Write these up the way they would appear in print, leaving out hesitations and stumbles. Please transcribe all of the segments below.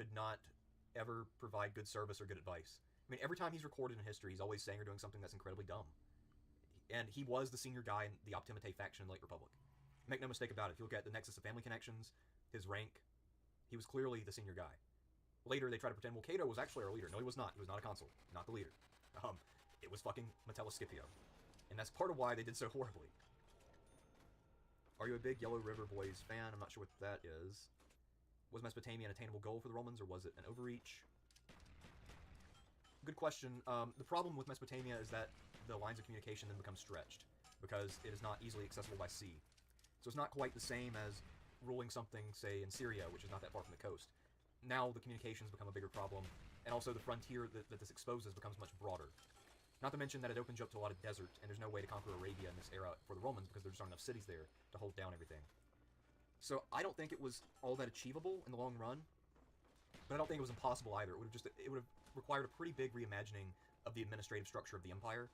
could not ever provide good service or good advice. I mean, every time he's recorded in history, he's always saying or doing something that's incredibly dumb. And he was the senior guy in the Optimate faction in the Late Republic. Make no mistake about it. If you look at the Nexus of Family Connections, his rank, he was clearly the senior guy. Later, they try to pretend, well, Cato was actually our leader. No, he was not. He was not a consul. Not the leader. It was fucking Metellus Scipio. And that's part of why they did so horribly. Are you a big Yellow River Boys fan? I'm not sure what that is. Was Mesopotamia an attainable goal for the Romans, or was it an overreach? Good question. The problem with Mesopotamia is that the lines of communication then become stretched, because it is not easily accessible by sea. So it's not quite the same as ruling something, say, in Syria, which is not that far from the coast. Now the communications become a bigger problem, and also the frontier that this exposes becomes much broader. Not to mention that it opens you up to a lot of desert, and there's no way to conquer Arabia in this era for the Romans because there just aren't enough cities there to hold down everything. So I don't think it was all that achievable in the long run, but I don't think it was impossible either. It would have required a pretty big reimagining of the administrative structure of the empire,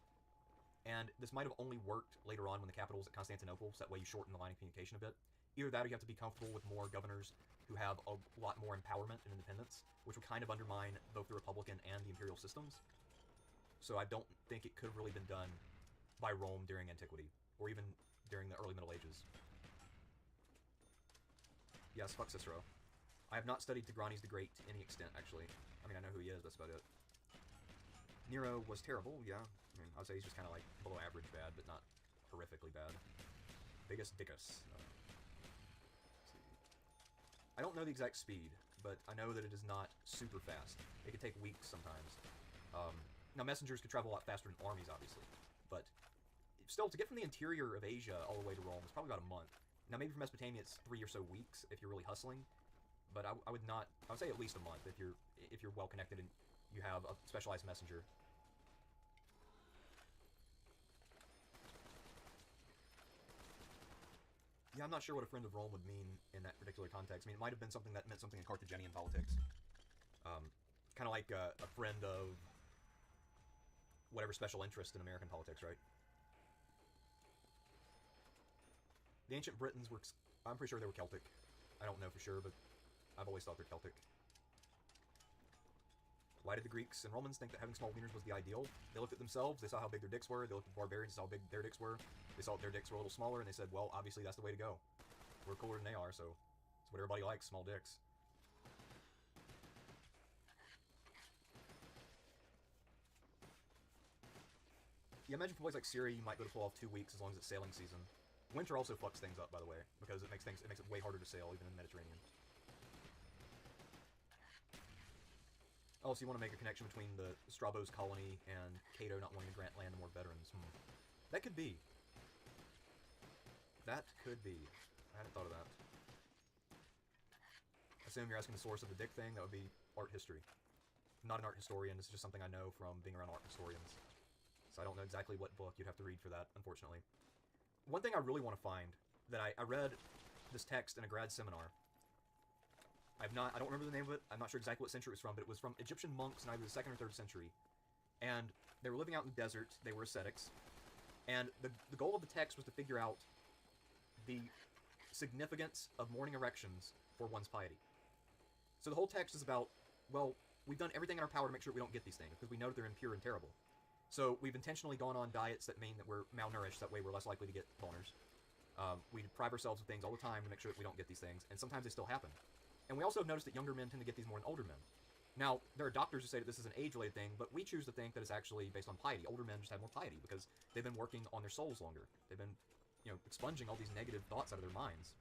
and this might have only worked later on when the capital was at Constantinople, so that way you shorten the line of communication a bit. Either that or you have to be comfortable with more governors who have a lot more empowerment and independence, which would kind of undermine both the Republican and the imperial systems. So I don't think it could have really been done by Rome during antiquity, or even during the early Middle Ages. Yes, fuck Cicero. I have not studied Tigranes the Great to any extent, actually. I mean, I know who he is, that's about it. Nero was terrible, yeah. I mean, I would say he's just kind of like below average bad, but not horrifically bad. Biggest Dickus. I don't know the exact speed, but I know that it is not super fast. It could take weeks sometimes. Now, messengers could travel a lot faster than armies, obviously, but still, to get from the interior of Asia all the way to Rome is probably about a month. Now, maybe for Mesopotamia it's 3 or so weeks if you're really hustling, but I would say at least a month if you're well connected and you have a specialized messenger. Yeah, I'm not sure what a friend of Rome would mean in that particular context. I mean, it might have been something that meant something in Carthaginian politics. Kind of like a friend of whatever special interest in American politics, right? The ancient Britons were... I'm pretty sure they were Celtic. I don't know for sure, but I've always thought they're Celtic. Why did the Greeks and Romans think that having small wieners was the ideal? They looked at themselves, they saw how big their dicks were, they looked at the barbarians, they saw how big their dicks were, they saw that their dicks were a little smaller, and they said, well, obviously that's the way to go. We're cooler than they are, so it's what everybody likes, small dicks. Yeah, imagine for a place like Syria, you might go to pull off 2 weeks as long as it's sailing season. Winter also fucks things up, by the way, because it makes it way harder to sail, even in the Mediterranean. Oh, so you want to make a connection between the Strabo's colony and Cato not wanting to grant land to more veterans. That could be. That could be. I hadn't thought of that. I assume you're asking the source of the dick thing. That would be art history. I'm not an art historian. This is just something I know from being around art historians. So I don't know exactly what book you'd have to read for that, unfortunately. One thing I really want to find, that I read this text in a grad seminar. I don't remember the name of it, I'm not sure exactly what century it was from, but it was from Egyptian monks in either the 2nd or 3rd century. And they were living out in the desert, they were ascetics, and the goal of the text was to figure out the significance of morning erections for one's piety. So the whole text is about, well, we've done everything in our power to make sure we don't get these things, because we know that they're impure and terrible. So we've intentionally gone on diets that mean that we're malnourished, that way we're less likely to get boners. We deprive ourselves of things all the time to make sure that we don't get these things, and sometimes they still happen. And we also have noticed that younger men tend to get these more than older men. Now, there are doctors who say that this is an age-related thing, but we choose to think that it's actually based on piety. Older men just have more piety because they've been working on their souls longer. They've been, expunging all these negative thoughts out of their minds.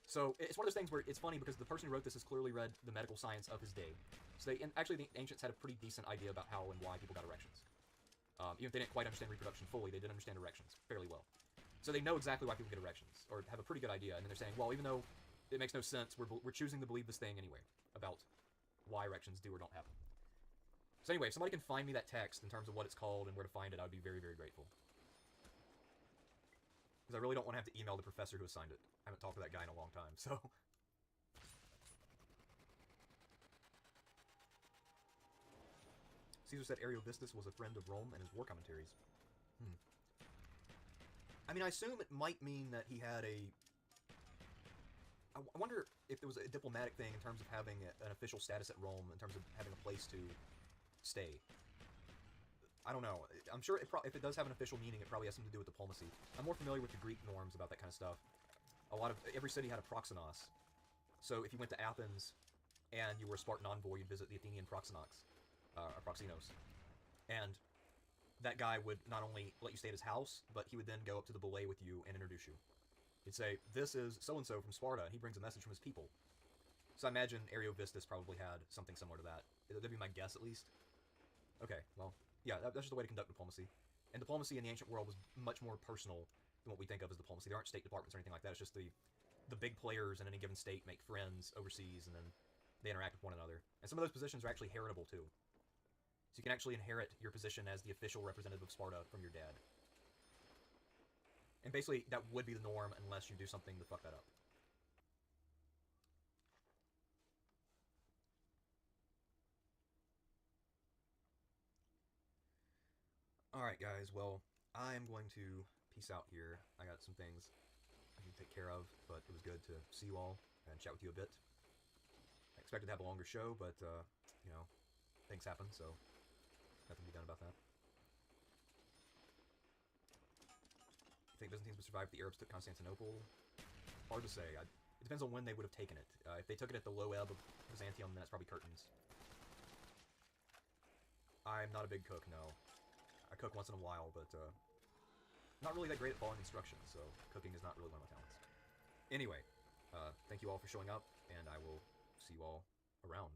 So it's one of those things where it's funny because the person who wrote this has clearly read the medical science of his day. So actually the ancients had a pretty decent idea about how and why people got erections. Even if they didn't quite understand reproduction fully, they did understand erections fairly well. So they know exactly why people get erections, or have a pretty good idea, and then they're saying, well, even though it makes no sense, we're choosing to believe this thing anyway, about why erections do or don't happen. So anyway, if somebody can find me that text in terms of what it's called and where to find it, I would be very, very grateful. Because I really don't want to have to email the professor who assigned it. I haven't talked to that guy in a long time, so... Caesar said Ariovistus was a friend of Rome and his war commentaries. I mean, I assume it might mean that he had a... I wonder if there was a diplomatic thing in terms of having an official status at Rome, in terms of having a place to stay. I don't know. I'm sure if it does have an official meaning, it probably has something to do with diplomacy. I'm more familiar with the Greek norms about that kind of stuff. Every city had a proxenos. So if you went to Athens and you were a Spartan envoy, you'd visit the Athenian proxenos, or proxenos. And that guy would not only let you stay at his house, but he would then go up to the bulle with you and introduce you. He'd say, "This is so-and-so from Sparta," and he brings a message from his people. So I imagine Ariovistus probably had something similar to that. That'd be my guess, at least. Okay, well, yeah, that's just the way to conduct diplomacy. And diplomacy in the ancient world was much more personal than what we think of as diplomacy. There aren't state departments or anything like that. It's just the big players in any given state make friends overseas, and then they interact with one another. And some of those positions are actually heritable, too. So you can actually inherit your position as the official representative of Sparta from your dad. And basically, that would be the norm unless you do something to fuck that up. Alright, guys, well, I am going to peace out here. I got some things I need to take care of, but it was good to see you all and chat with you a bit. I expected to have a longer show, but, you know, things happen, so nothing to be done about that. You think Byzantines would survive if the Arabs took Constantinople? Hard to say. It depends on when they would have taken it. If they took it at the low ebb of Byzantium, then it's probably curtains. I'm not a big cook, no. I cook once in a while, but not really that great at following instructions, so cooking is not really one of my talents. Anyway, thank you all for showing up, and I will see you all around.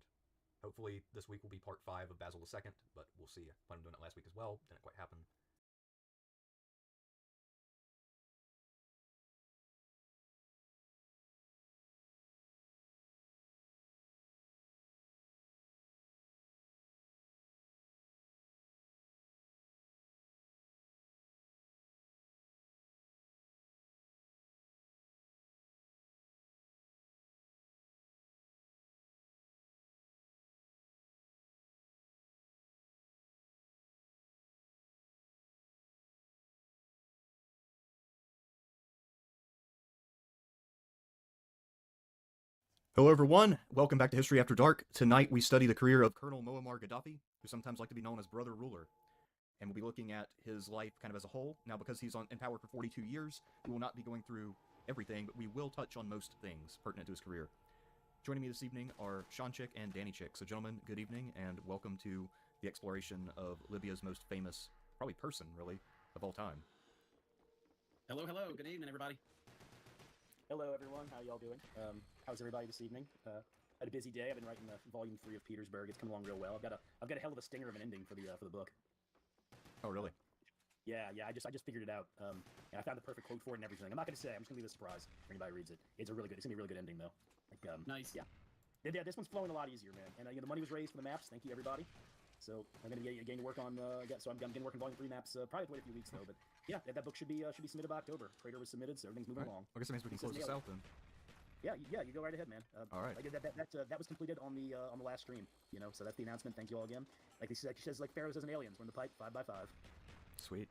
Hopefully this week will be part 5 of Basil II, but we'll see. I planned on doing it last week as well, didn't quite happen. Hello, everyone. Welcome back to History After Dark. Tonight we study the career of Colonel Muammar Gaddafi, who sometimes like to be known as Brother Ruler. And we'll be looking at his life kind of as a whole. Now, because he's in power for 42 years, we will not be going through everything, but we will touch on most things pertinent to his career. Joining me this evening are Sean Chick and Danny Chick. So, gentlemen, good evening, and welcome to the exploration of Libya's most famous, probably person, really, of all time. Hello, hello. Good evening, everybody. Hello, everyone. How y'all doing? How's everybody this evening? Had a busy day. I've been writing volume 3 of Petersburg. It's coming along real well. I've got a hell of a stinger of an ending for the book. Oh, really? Yeah. I just figured it out. And I found the perfect quote for it and everything. I'm not gonna say. I'm just gonna leave it a surprise for anybody who reads it. It's gonna be a really good ending though. Like, nice. Yeah. This one's flowing a lot easier, man. And the money was raised for the maps. Thank you, everybody. So I'm gonna get to work on. I'm gonna work on volume 3 maps. Probably wait a few weeks though. But yeah, that book should be submitted by October. Crater was submitted, so everything's moving along. I guess that means we can close this out then. Yeah, you go right ahead, man. All right. Like that was completed on the last stream, so that's the announcement. Thank you all again. Like she says, like Pharaoh says in Aliens, we're in the pipe 5x5. Sweet.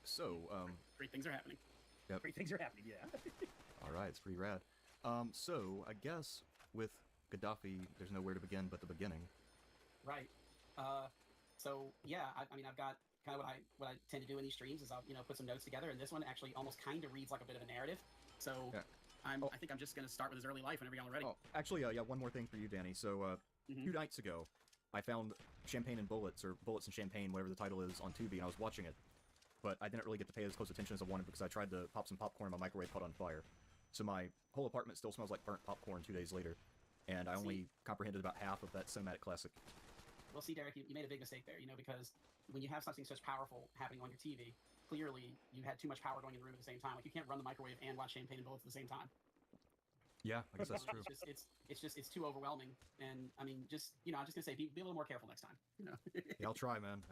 So, Great things are happening. Yep. Great things are happening, yeah. All right, it's pretty rad. So I guess with Gaddafi, there's nowhere to begin but the beginning. Right. So yeah, I mean, I've got kind of what I tend to do in these streams is I'll put some notes together, and this one actually almost kind of reads like a bit of a narrative. So yeah. I think I'm just gonna start with his early life whenever y'all are ready. Oh, actually, yeah, one more thing for you, Danny. So a few nights ago, I found Champagne and Bullets, or Bullets and Champagne, whatever the title is, on Tubi, and I was watching it. But I didn't really get to pay as close attention as I wanted because I tried to pop some popcorn and my microwave caught on fire. So my whole apartment still smells like burnt popcorn 2 days later. And I only comprehended about half of that cinematic classic. Well, see, Derek, you made a big mistake there, because when you have something such powerful happening on your TV, clearly you had too much power going in the room at the same time. Like, you can't run the microwave and watch Champagne and Bullets at the same time. Yeah, I guess that's true. It's too overwhelming. And, I mean, I'm just going to say, be a little more careful next time, Yeah, I'll try, man.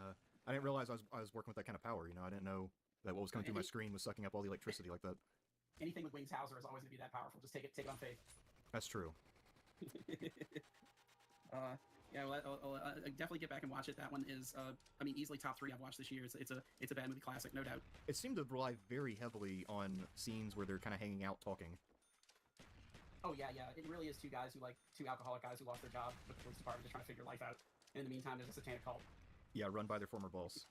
I didn't realize I was working with that kind of power, I didn't know that what was coming through my screen was sucking up all the electricity like that. Anything with Wings Hauser is always going to be that powerful. Just take it on faith. That's true. Yeah, well, I'll definitely get back and watch it. That one is, easily top 3 I've watched this year. It's a bad movie classic, no doubt. It seemed to rely very heavily on scenes where they're kind of hanging out talking. Oh yeah, yeah. It really is two alcoholic guys who lost their job with the police department, just trying to figure life out. And in the meantime, there's a satanic cult. Yeah, run by their former boss.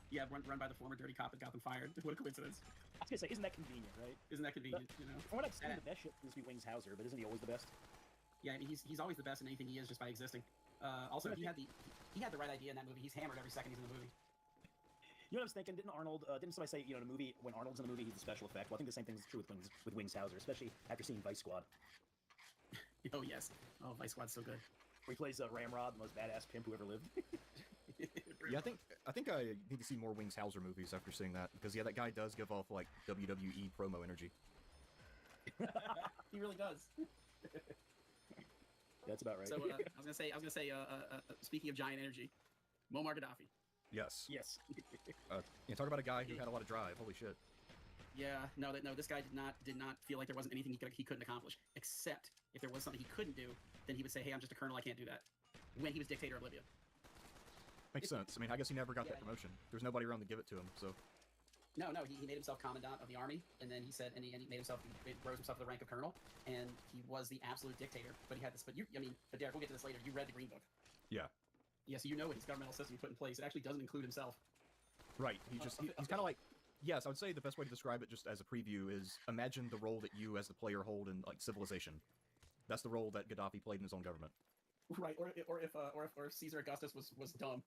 Yeah, run by the former dirty cop that got them fired. What a coincidence! I was gonna say, isn't that convenient, right? Isn't that convenient? But, you know. From what I've seen, the best shit seems to be Wings Hauser, but isn't he always the best? Yeah, I mean, he's always the best in anything he is just by existing. Also, he had the right idea in that movie. He's hammered every second he's in the movie. You know what I was thinking? Didn't somebody say, in a movie, when Arnold's in a movie, he's a special effect? Well, I think the same thing is true with Wings Hauser, especially after seeing Vice Squad. Oh, yes. Oh, Vice Squad's so good. Where he plays Ramrod, the most badass pimp who ever lived. Yeah, I think I need to see more Wings Hauser movies after seeing that, because yeah, that guy does give off like WWE promo energy. He really does. That's about right. So I was gonna say, speaking of giant energy, Muammar Gaddafi. Yes. Yes. You talk about a guy who had a lot of drive. Holy shit. Yeah, no, this guy did not feel like there wasn't anything he couldn't accomplish. Except if there was something he couldn't do, then he would say, "Hey, I'm just a colonel. I can't do that." When he was dictator of Libya. Makes sense. I mean, I guess he never got that promotion. There's nobody around to give it to him, so. No, he made himself commandant of the army, and then he said, and he rose himself to the rank of colonel, and he was the absolute dictator. But he had this, but Derek, we'll get to this later. You read the Green Book. Yeah. Yeah, so you know what his governmental system he put in place. It actually doesn't include himself. Right. He's kind of like, yes, I would say the best way to describe it, just as a preview, is imagine the role that you as the player hold in like civilization. That's the role that Gaddafi played in his own government. Right, or if Caesar Augustus was dumb.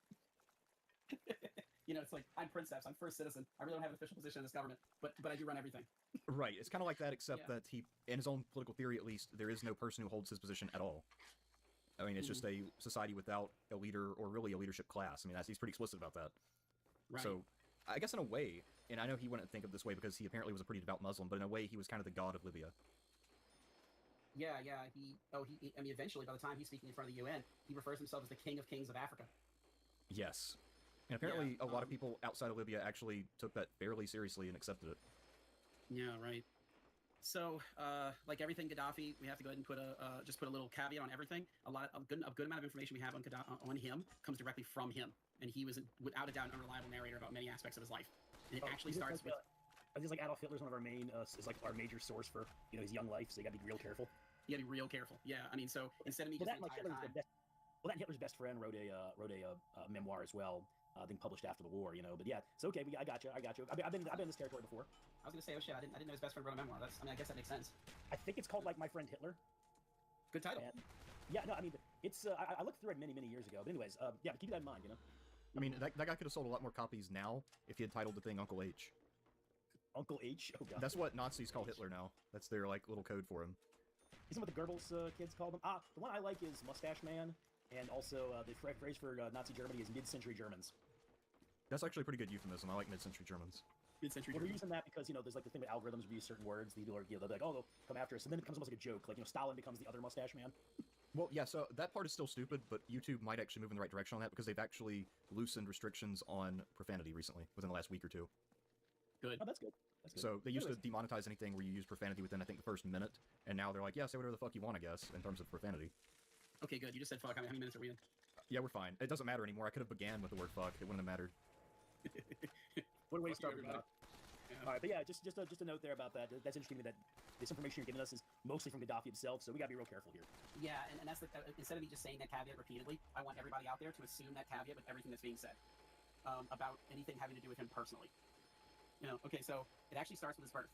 It's like, I'm princeps, I'm first citizen. I really don't have an official position in this government, but I do run everything. Right. It's kind of like that, except that he, in his own political theory at least, there is no person who holds his position at all. I mean, it's just a society without a leader or really a leadership class. I mean, he's pretty explicit about that. Right. So, I guess in a way, and I know he wouldn't think of this way because he apparently was a pretty devout Muslim, but in a way, he was kind of the god of Libya. Yeah. Eventually, by the time he's speaking in front of the UN, he refers himself as the King of Kings of Africa. Yes. And apparently, a lot of people outside of Libya actually took that fairly seriously and accepted it. Yeah, right. So, like everything Gaddafi, we have to go ahead and put a little caveat on everything. A good amount of information we have on him comes directly from him, and he was without a doubt an unreliable narrator about many aspects of his life. And it actually starts with. I think like Adolf Hitler's one of our main is like our major source for his young life, so you gotta be real careful. You gotta be real careful. Yeah, I mean, so instead of me just the entire time. That Hitler's best friend wrote a memoir as well. I think published after the war, But yeah, it's okay. I got you. I've been in this territory before. I was gonna say, oh shit, I didn't know his best friend wrote a memoir. I guess that makes sense. I think it's called like My Friend Hitler. Good title. And, yeah, no, I mean it's. I looked through it many years ago. But anyways, yeah, but keep that in mind, I mean, that guy could have sold a lot more copies now if he had titled the thing Uncle H. Uncle H. Oh god. That's what Nazis call Hitler now. That's their like little code for him. Isn't what the Goebbels kids call them? The one I like is Mustache Man, and also the phrase for Nazi Germany is mid-century Germans. That's actually a pretty good euphemism. I like mid-century Germans. Mid-century. Well, they're using that because there's like the thing with algorithms review certain words. They'll be like, oh, they'll come after us, and then it becomes almost like a joke. Like Stalin becomes the other Mustache Man. Well, yeah. So that part is still stupid, but YouTube might actually move in the right direction on that because they've actually loosened restrictions on profanity recently, within the last week or two. Good. Oh, that's good. So they used to demonetize anything where you use profanity within, I think, the first minute, and now they're like, yeah, say whatever the fuck you want, I guess, in terms of profanity. Okay, good. You just said fuck. How many minutes are we in? Yeah, we're fine. It doesn't matter anymore. I could have began with the word fuck. It wouldn't have mattered. What a way to start, everybody. Yeah. All right, but yeah, just a note there about that. That's interesting that this information you're giving us is mostly from Gaddafi himself, so we gotta be real careful here. Yeah, and that's instead of me just saying that caveat repeatedly, I want everybody out there to assume that caveat with everything that's being said about anything having to do with him personally. Okay, so it actually starts with his birth.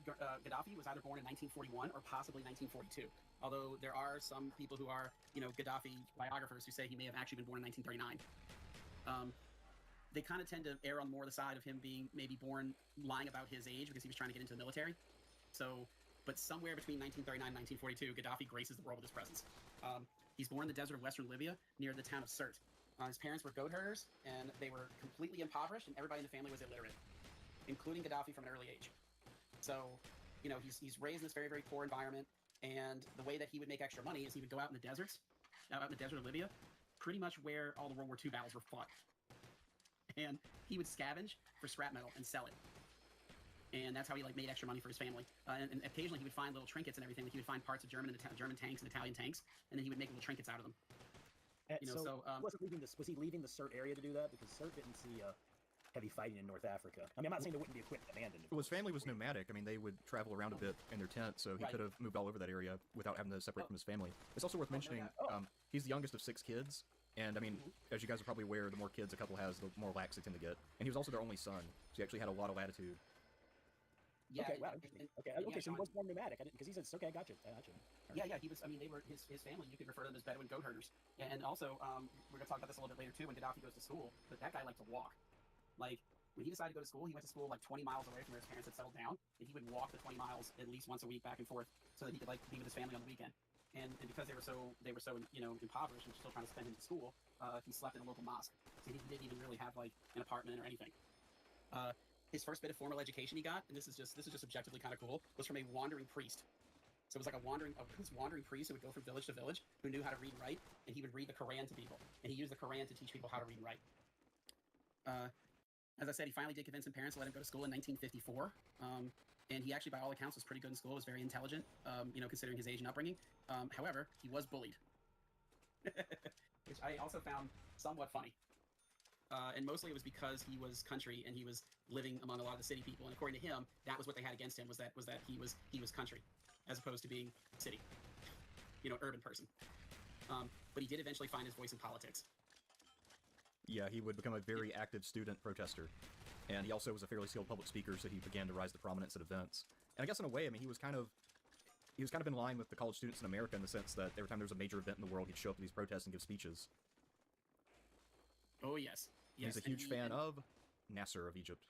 Gaddafi was either born in 1941 or possibly 1942. Although there are some people who are, Gaddafi biographers who say he may have actually been born in 1939. They kind of tend to err on more the side of him being maybe born lying about his age because he was trying to get into the military. So, but somewhere between 1939 and 1942, Gaddafi graces the world with his presence. He's born in the desert of western Libya near the town of Sirte. His parents were goat herders, and they were completely impoverished, and everybody in the family was illiterate, including Gaddafi from an early age. So, he's raised in this very, very poor environment, and the way that he would make extra money is he would go out in the deserts, out in the desert of Libya, pretty much where all the World War II battles were fought. And he would scavenge for scrap metal and sell it. And that's how he made extra money for his family. And occasionally he would find little trinkets and everything. Like he would find parts of German tanks and Italian tanks, and then he would make little trinkets out of them. Was he leaving the Sirte area to do that? Because Sirte didn't see heavy fighting in North Africa. I mean, I'm not saying there wouldn't be equipment abandoned. Well, his family was nomadic. I mean, they would travel around a bit in their tent, so he could have moved all over that area without having to separate from his family. It's also worth mentioning, he's the youngest of 6 kids, and I mean, as you guys are probably aware, the more kids a couple has, the more lax they tend to get. And he was also their only son, so he actually had a lot of latitude. Yeah, okay, wow, interesting. Okay, so he was more nomadic. I didn't, because he said, okay, I got you. Yeah, he was. I mean, they were his family. You could refer to them as Bedouin goat herders. And also, we're gonna talk about this a little bit later too when Gaddafi goes to school. But that guy liked to walk. Like when he decided to go to school, he went to school like 20 miles away from where his parents had settled down, and he would walk the 20 miles at least once a week back and forth so that he could like be with his family on the weekend. And because they were so impoverished and still trying to send him to school, he slept in a local mosque. So he didn't even really have like an apartment or anything. His first bit of formal education he got, and this is just objectively kind of cool, was from a wandering priest. So it was like a wandering priest who would go from village to village, who knew how to read and write, and he would read the Quran to people. And he used the Quran to teach people how to read and write. As I said, he finally did convince his parents to let him go to school in 1954. And he actually, by all accounts, was pretty good in school, was very intelligent, considering his age and upbringing. However, he was bullied, which I also found somewhat funny. And mostly it was because he was country and he was living among a lot of the city people. And according to him, that was what they had against him, was that he was country, as opposed to being city, urban person. But he did eventually find his voice in politics. Yeah, he would become a very active student protester. And he also was a fairly skilled public speaker, so he began to rise to prominence at events. And I guess in a way, I mean, he was kind of in line with the college students in America in the sense that every time there was a major event in the world, he'd show up to these protests and give speeches. Oh, yes. He's a huge fan of Nasser of Egypt.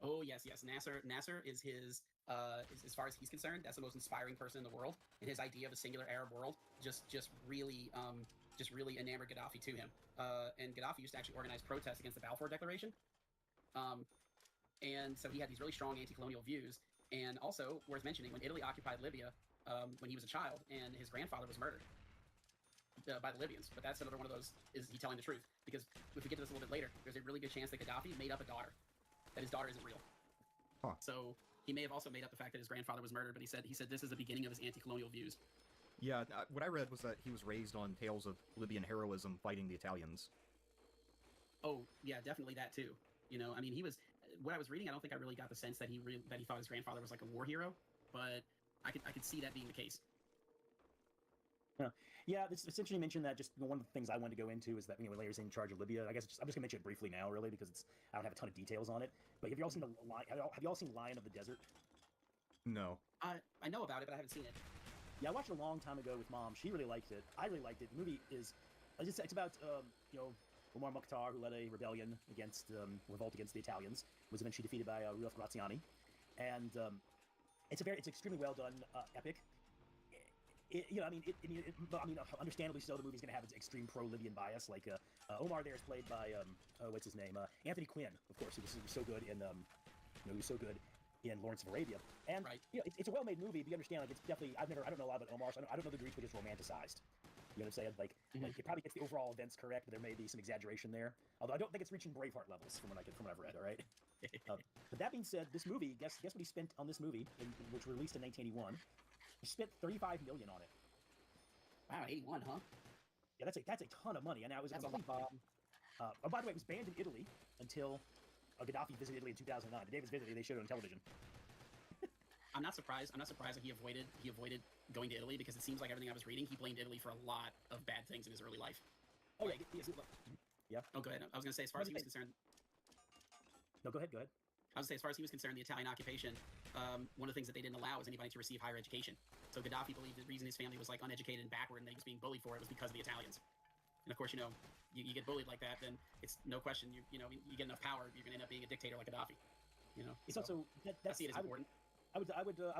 Oh, yes. Nasser is his, as far as he's concerned, that's the most inspiring person in the world. And his idea of a singular Arab world just really enamored Gaddafi to him. And Gaddafi used to actually organize protests against the Balfour Declaration. And so he had these really strong anti-colonial views. And also, worth mentioning, when Italy occupied Libya, when he was a child, and his grandfather was murdered by the Libyans. But that's another one of those, is he telling the truth? Because if we get to this a little bit later, there's a really good chance that Gaddafi made up a daughter, that his daughter isn't real. Huh. So he may have also made up the fact that his grandfather was murdered, but he said this is the beginning of his anti-colonial views. Yeah, what I read was that he was raised on tales of Libyan heroism fighting the Italians. Oh, yeah, definitely that too. I mean, what I was reading, I don't think I really got the sense that he thought his grandfather was like a war hero, but I could see that being the case. Yeah, it's interesting you mentioned that. Just one of the things I wanted to go into is that later he's in charge of Libya. I guess I'm just gonna mention it briefly now, really, because I don't have a ton of details on it. But have you all seen Lion of the Desert? No. I know about it, but I haven't seen it. Yeah, I watched it a long time ago with Mom. She really liked it. I really liked it. The movie is it's about Omar Mukhtar, who led a rebellion revolt against the Italians, was eventually defeated by Rudolph Graziani, and it's extremely well done epic. Understandably so, the movie's going to have its extreme pro-Libyan bias. Like Omar there is played by what's his name, Anthony Quinn, of course, who was so good in Lawrence of Arabia. And right. It's a well-made movie. But you understand, like it's definitely I don't know a lot about Omar, so I don't know the degree to which it's romanticized. You know what I'm saying? Like it probably gets the overall events correct, but there may be some exaggeration there. Although I don't think it's reaching Braveheart levels from what I've read. All right. But that being said, this movie, guess what he spent on this movie, which was released in 1981. He spent $35 million on it. Wow, 81, huh? Yeah, that's a ton of money. And now it was that's a bomb. By the way, it was banned in Italy until Gaddafi visited Italy in 2009. The day of his visit, they showed it on television. I'm not surprised that he avoided going to Italy, because it seems like everything I was reading, he blamed Italy for a lot of bad things in his early life. Oh, like, yeah. Oh, go ahead. I was going to say, as far as he was concerned. No, go ahead. I was going to say, as far as he was concerned, the Italian occupation, one of the things that they didn't allow was anybody to receive higher education. So Gaddafi believed the reason his family was like uneducated and backward and that he was being bullied for it was because of the Italians. And of course, you get bullied like that, then it's no question, you get enough power, you're going to end up being a dictator like Gaddafi. It's also I see it as important. I would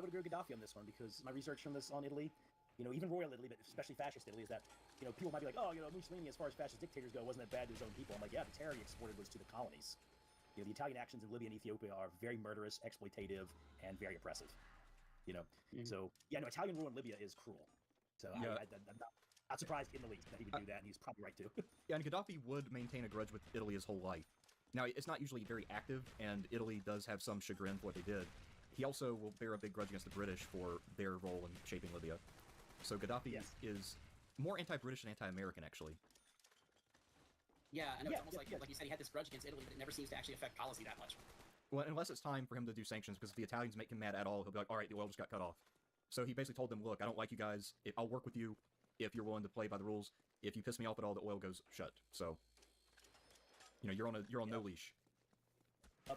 agree with Gaddafi on this one, because my research from this on Italy, even royal Italy, but especially fascist Italy, is that people might be like, oh, Mussolini, as far as fascist dictators go, wasn't that bad to his own people? I'm like, yeah, the terror he exported was to the colonies. The Italian actions in Libya and Ethiopia are very murderous, exploitative, and very oppressive. So Italian rule in Libya is cruel. So yeah. I'm not surprised in the least that he would do that, and he's probably right too. Yeah, and Gaddafi would maintain a grudge with Italy his whole life. Now, it's not usually very active, and Italy does have some chagrin for what they did. He also will bear a big grudge against the British for their role in shaping Libya. So Gaddafi is more anti-British and anti-American, actually. Yeah, I know. It's almost like you said, he had this grudge against Italy, but it never seems to actually affect policy that much. Well, unless it's time for him to do sanctions, because if the Italians make him mad at all, he'll be like, all right, the oil just got cut off. So he basically told them, look, I don't like you guys. I'll work with you if you're willing to play by the rules. If you piss me off at all, the oil goes shut. So, you're on no leash. A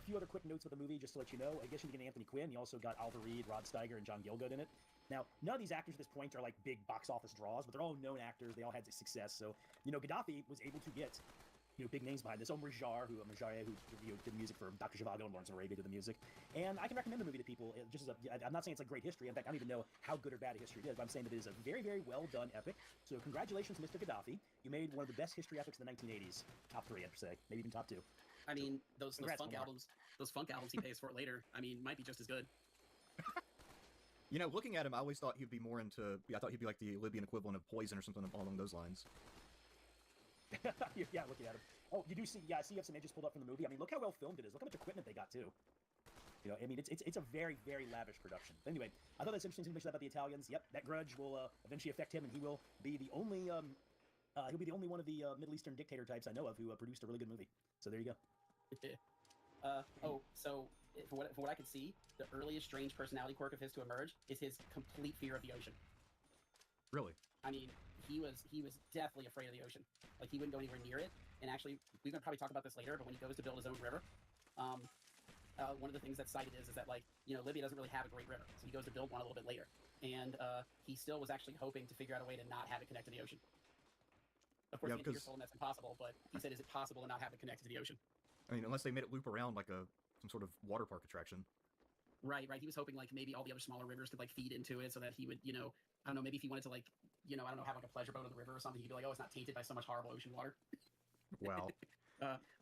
few other quick notes with the movie, just to let you know. I guess you get Anthony Quinn. You also got Oliver Reed, Rod Steiger, and John Gielgud in it. Now, none of these actors at this point are like big box office draws, but they're all known actors. They all had success. So, Gaddafi was able to get big names behind this. Omar Jarre, who did music for Dr. Zhivago and Lawrence of Arabia, did the music. And I can recommend the movie to people. I'm not saying it's like great history. In fact, I don't even know how good or bad a history it is, but I'm saying that it is a very, very well done epic. So congratulations, Mr. Gaddafi. You made one of the best history epics of the 1980s. Top 3, I'd say. Maybe even top 2. I mean, those funk albums he pays for later, I mean, might be just as good. Looking at him, I always thought he'd be more into... I thought he'd be like the Libyan equivalent of Poison or something along those lines. Yeah, looking at him. Oh, you do see? Yeah, I see you have some images pulled up from the movie. I mean, look how well filmed it is. Look how much equipment they got too. I mean, it's a very, very lavish production. But anyway, I thought that's interesting to mention that about the Italians. Yep, that grudge will eventually affect him, and he will be the only one of the Middle Eastern dictator types I know of who produced a really good movie. So there you go. So from what I could see, the earliest strange personality quirk of his to emerge is his complete fear of the ocean. Really? I mean, he was definitely afraid of the ocean. Like, he wouldn't go anywhere near it. And actually, we're gonna probably talk about this later, but when he goes to build his own river, one of the things that's cited is that, like, Libya doesn't really have a great river, so he goes to build one a little bit later. And he still was actually hoping to figure out a way to not have it connect to the ocean. Of course, the engineer told him that's impossible, but he said, is it possible to not have it connected to the ocean? I mean, unless they made it loop around like some sort of water park attraction. Right. He was hoping, like, maybe all the other smaller rivers could, like, feed into it so that he would, I don't know, maybe if he wanted to, like, I don't know, have, like, a pleasure boat on the river or something, he'd be like, oh, it's not tainted by so much horrible ocean water. Wow.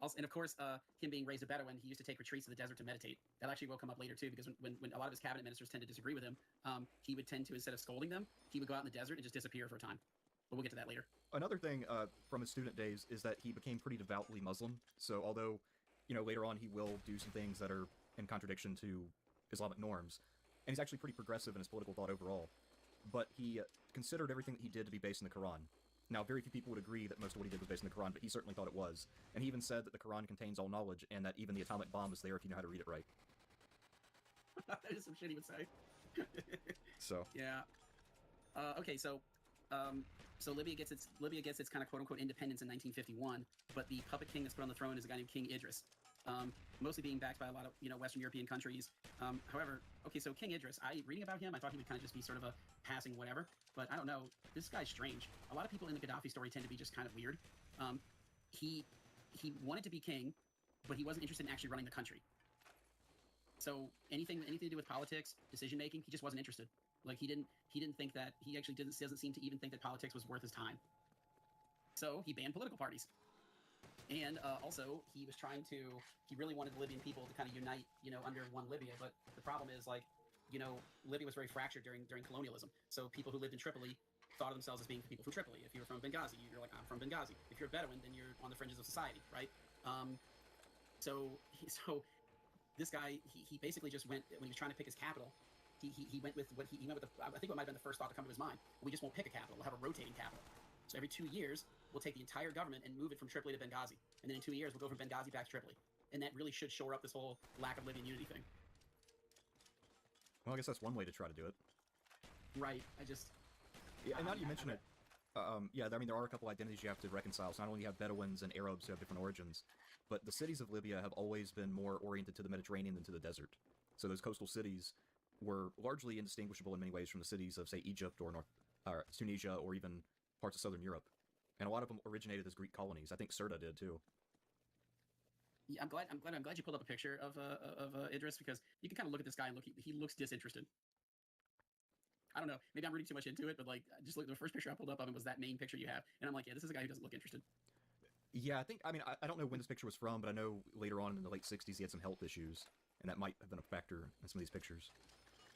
Also, and of course, him being raised a Bedouin, he used to take retreats to the desert to meditate. That actually will come up later too, because when a lot of his cabinet ministers tend to disagree with him, he would tend to, instead of scolding them, he would go out in the desert and just disappear for a time. But we'll get to that later. Another thing from his student days is that he became pretty devoutly Muslim. So although, later on he will do some things that are in contradiction to Islamic norms, and he's actually pretty progressive in his political thought overall, but he considered everything that he did to be based in the Quran. Now, very few people would agree that most of what he did was based in the Quran, but he certainly thought it was. And he even said that the Quran contains all knowledge, and that even the atomic bomb is there if you know how to read it right. That is some shit he would say. So. Yeah. Okay, so Libya gets its kind of quote-unquote independence in 1951, but the puppet king that's put on the throne is a guy named King Idris. Mostly being backed by a lot of, Western European countries. However, okay, so King Idris, reading about him, I thought he would kind of just be sort of a passing whatever, but I don't know, this guy's strange. A lot of people in the Gaddafi story tend to be just kind of weird. He wanted to be king, but he wasn't interested in actually running the country. So anything to do with politics, decision making, he just wasn't interested. Like, he didn't think that, he actually doesn't seem to even think that politics was worth his time. So he banned political parties. And also, he really wanted the Libyan people to kind of unite, under one Libya. But the problem is, like, Libya was very fractured during colonialism. So people who lived in Tripoli thought of themselves as being people from Tripoli. If you were from Benghazi, you're like, I'm from Benghazi. If you're a Bedouin, then you're on the fringes of society, right? So this guy, he basically just went, when he was trying to pick his capital, he went with I think what might have been the first thought to come to his mind. We just won't pick a capital. We'll have a rotating capital. So every 2 years, we'll take the entire government and move it from Tripoli to Benghazi. And then in 2 years, we'll go from Benghazi back to Tripoli. And that really should shore up this whole lack of Libyan unity thing. Well, I guess that's one way to try to do it. Right. Yeah, and now that you mention it, I mean, there are a couple identities you have to reconcile. So not only you have Bedouins and Arabs who have different origins, but the cities of Libya have always been more oriented to the Mediterranean than to the desert. So those coastal cities were largely indistinguishable in many ways from the cities of, say, Egypt or Tunisia or even parts of southern Europe. And a lot of them originated as Greek colonies. I think Sirta did too. Yeah, I'm glad you pulled up a picture of Idris, because you can kind of look at this guy and he looks disinterested. I don't know, maybe I'm reading too much into it, but like, just look, the first picture I pulled up of him was that main picture you have, and I'm like, yeah, this is a guy who doesn't look interested. Yeah, I don't know when this picture was from, but I know later on in the late 60s he had some health issues, and that might have been a factor in some of these pictures.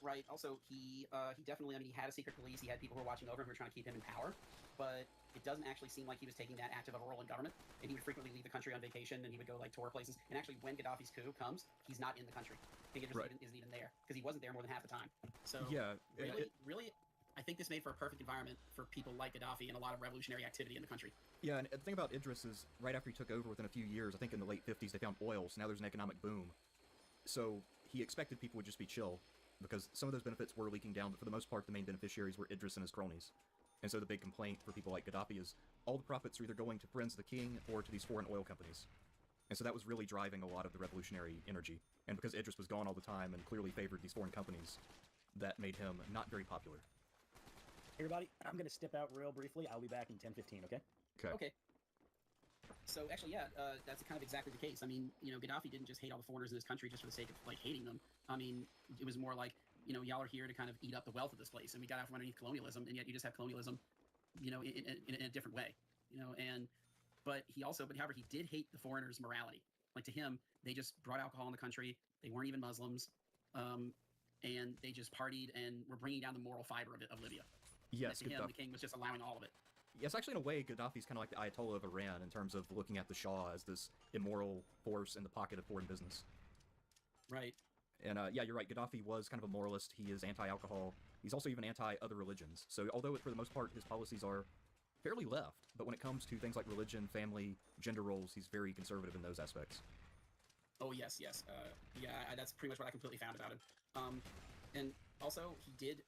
Right. Also, he definitely, he had a secret police. He had people who were watching over him who were trying to keep him in power. But it doesn't actually seem like he was taking that active of a role in government. And he would frequently leave the country on vacation, and he would go, like, tour places. And actually, when Gaddafi's coup comes, he's not in the country. I think it just isn't even there, because he wasn't there more than half the time. So, yeah, really, I think this made for a perfect environment for people like Gaddafi and a lot of revolutionary activity in the country. Yeah, and the thing about Idris is, right after he took over, within a few years, I think in the late 50s, they found oil, so now there's an economic boom. So he expected people would just be chill, because some of those benefits were leaking down, but for the most part, the main beneficiaries were Idris and his cronies. And so the big complaint for people like Gaddafi is all the profits are either going to friends of the king or to these foreign oil companies. And so that was really driving a lot of the revolutionary energy. And because Idris was gone all the time and clearly favored these foreign companies, that made him not very popular. Hey, everybody, I'm going to step out real briefly. I'll be back in 10:15, okay? Okay. So actually, yeah, that's kind of exactly the case. I mean, Gaddafi didn't just hate all the foreigners in this country just for the sake of like hating them. I mean, it was more like, y'all are here to kind of eat up the wealth of this place, and we got out from underneath colonialism, and yet you just have colonialism, in a different way, But however, he did hate the foreigners' morality. Like to him, they just brought alcohol in the country. They weren't even Muslims, and they just partied and were bringing down the moral fiber of Libya. Yes, to him, the king was just allowing all of it. Yes, actually, in a way, Gaddafi's kind of like the Ayatollah of Iran in terms of looking at the Shah as this immoral force in the pocket of foreign business. Right. And yeah, you're right. Gaddafi was kind of a moralist. He is anti-alcohol. He's also even anti-other religions. So although for the most part his policies are fairly left, but when it comes to things like religion, family, gender roles, he's very conservative in those aspects. Oh yes. That's pretty much what I completely found about him. And also he did.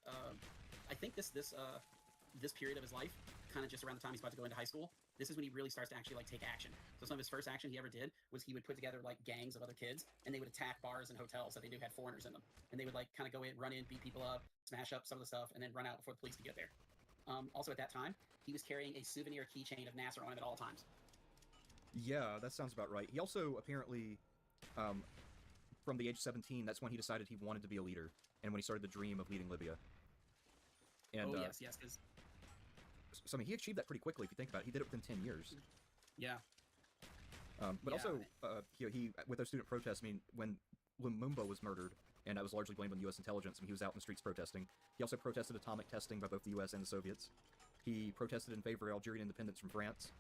I think this period of his life, kind of just around the time he's about to go into high school, this is when he really starts to actually like take action. So some of his first action he ever did was he would put together like gangs of other kids, and they would attack bars and hotels that they knew had foreigners in them, and they would like kind of go in, run in, beat people up, smash up some of the stuff, and then run out before the police could get there. Also at that time, he was carrying a souvenir keychain of Nasser on him at all times. Yeah, that sounds about right. He also apparently, from the age of 17, that's when he decided he wanted to be a leader, and when he started the dream of leading Libya. And, yes, because... So, I mean, he achieved that pretty quickly, if you think about it. He did it within 10 years. Yeah. But also, he with those student protests, I mean, when Lumumba was murdered, and that was largely blamed on U.S. intelligence, I mean, he was out in the streets protesting. He also protested atomic testing by both the U.S. and the Soviets. He protested in favor of Algerian independence from France.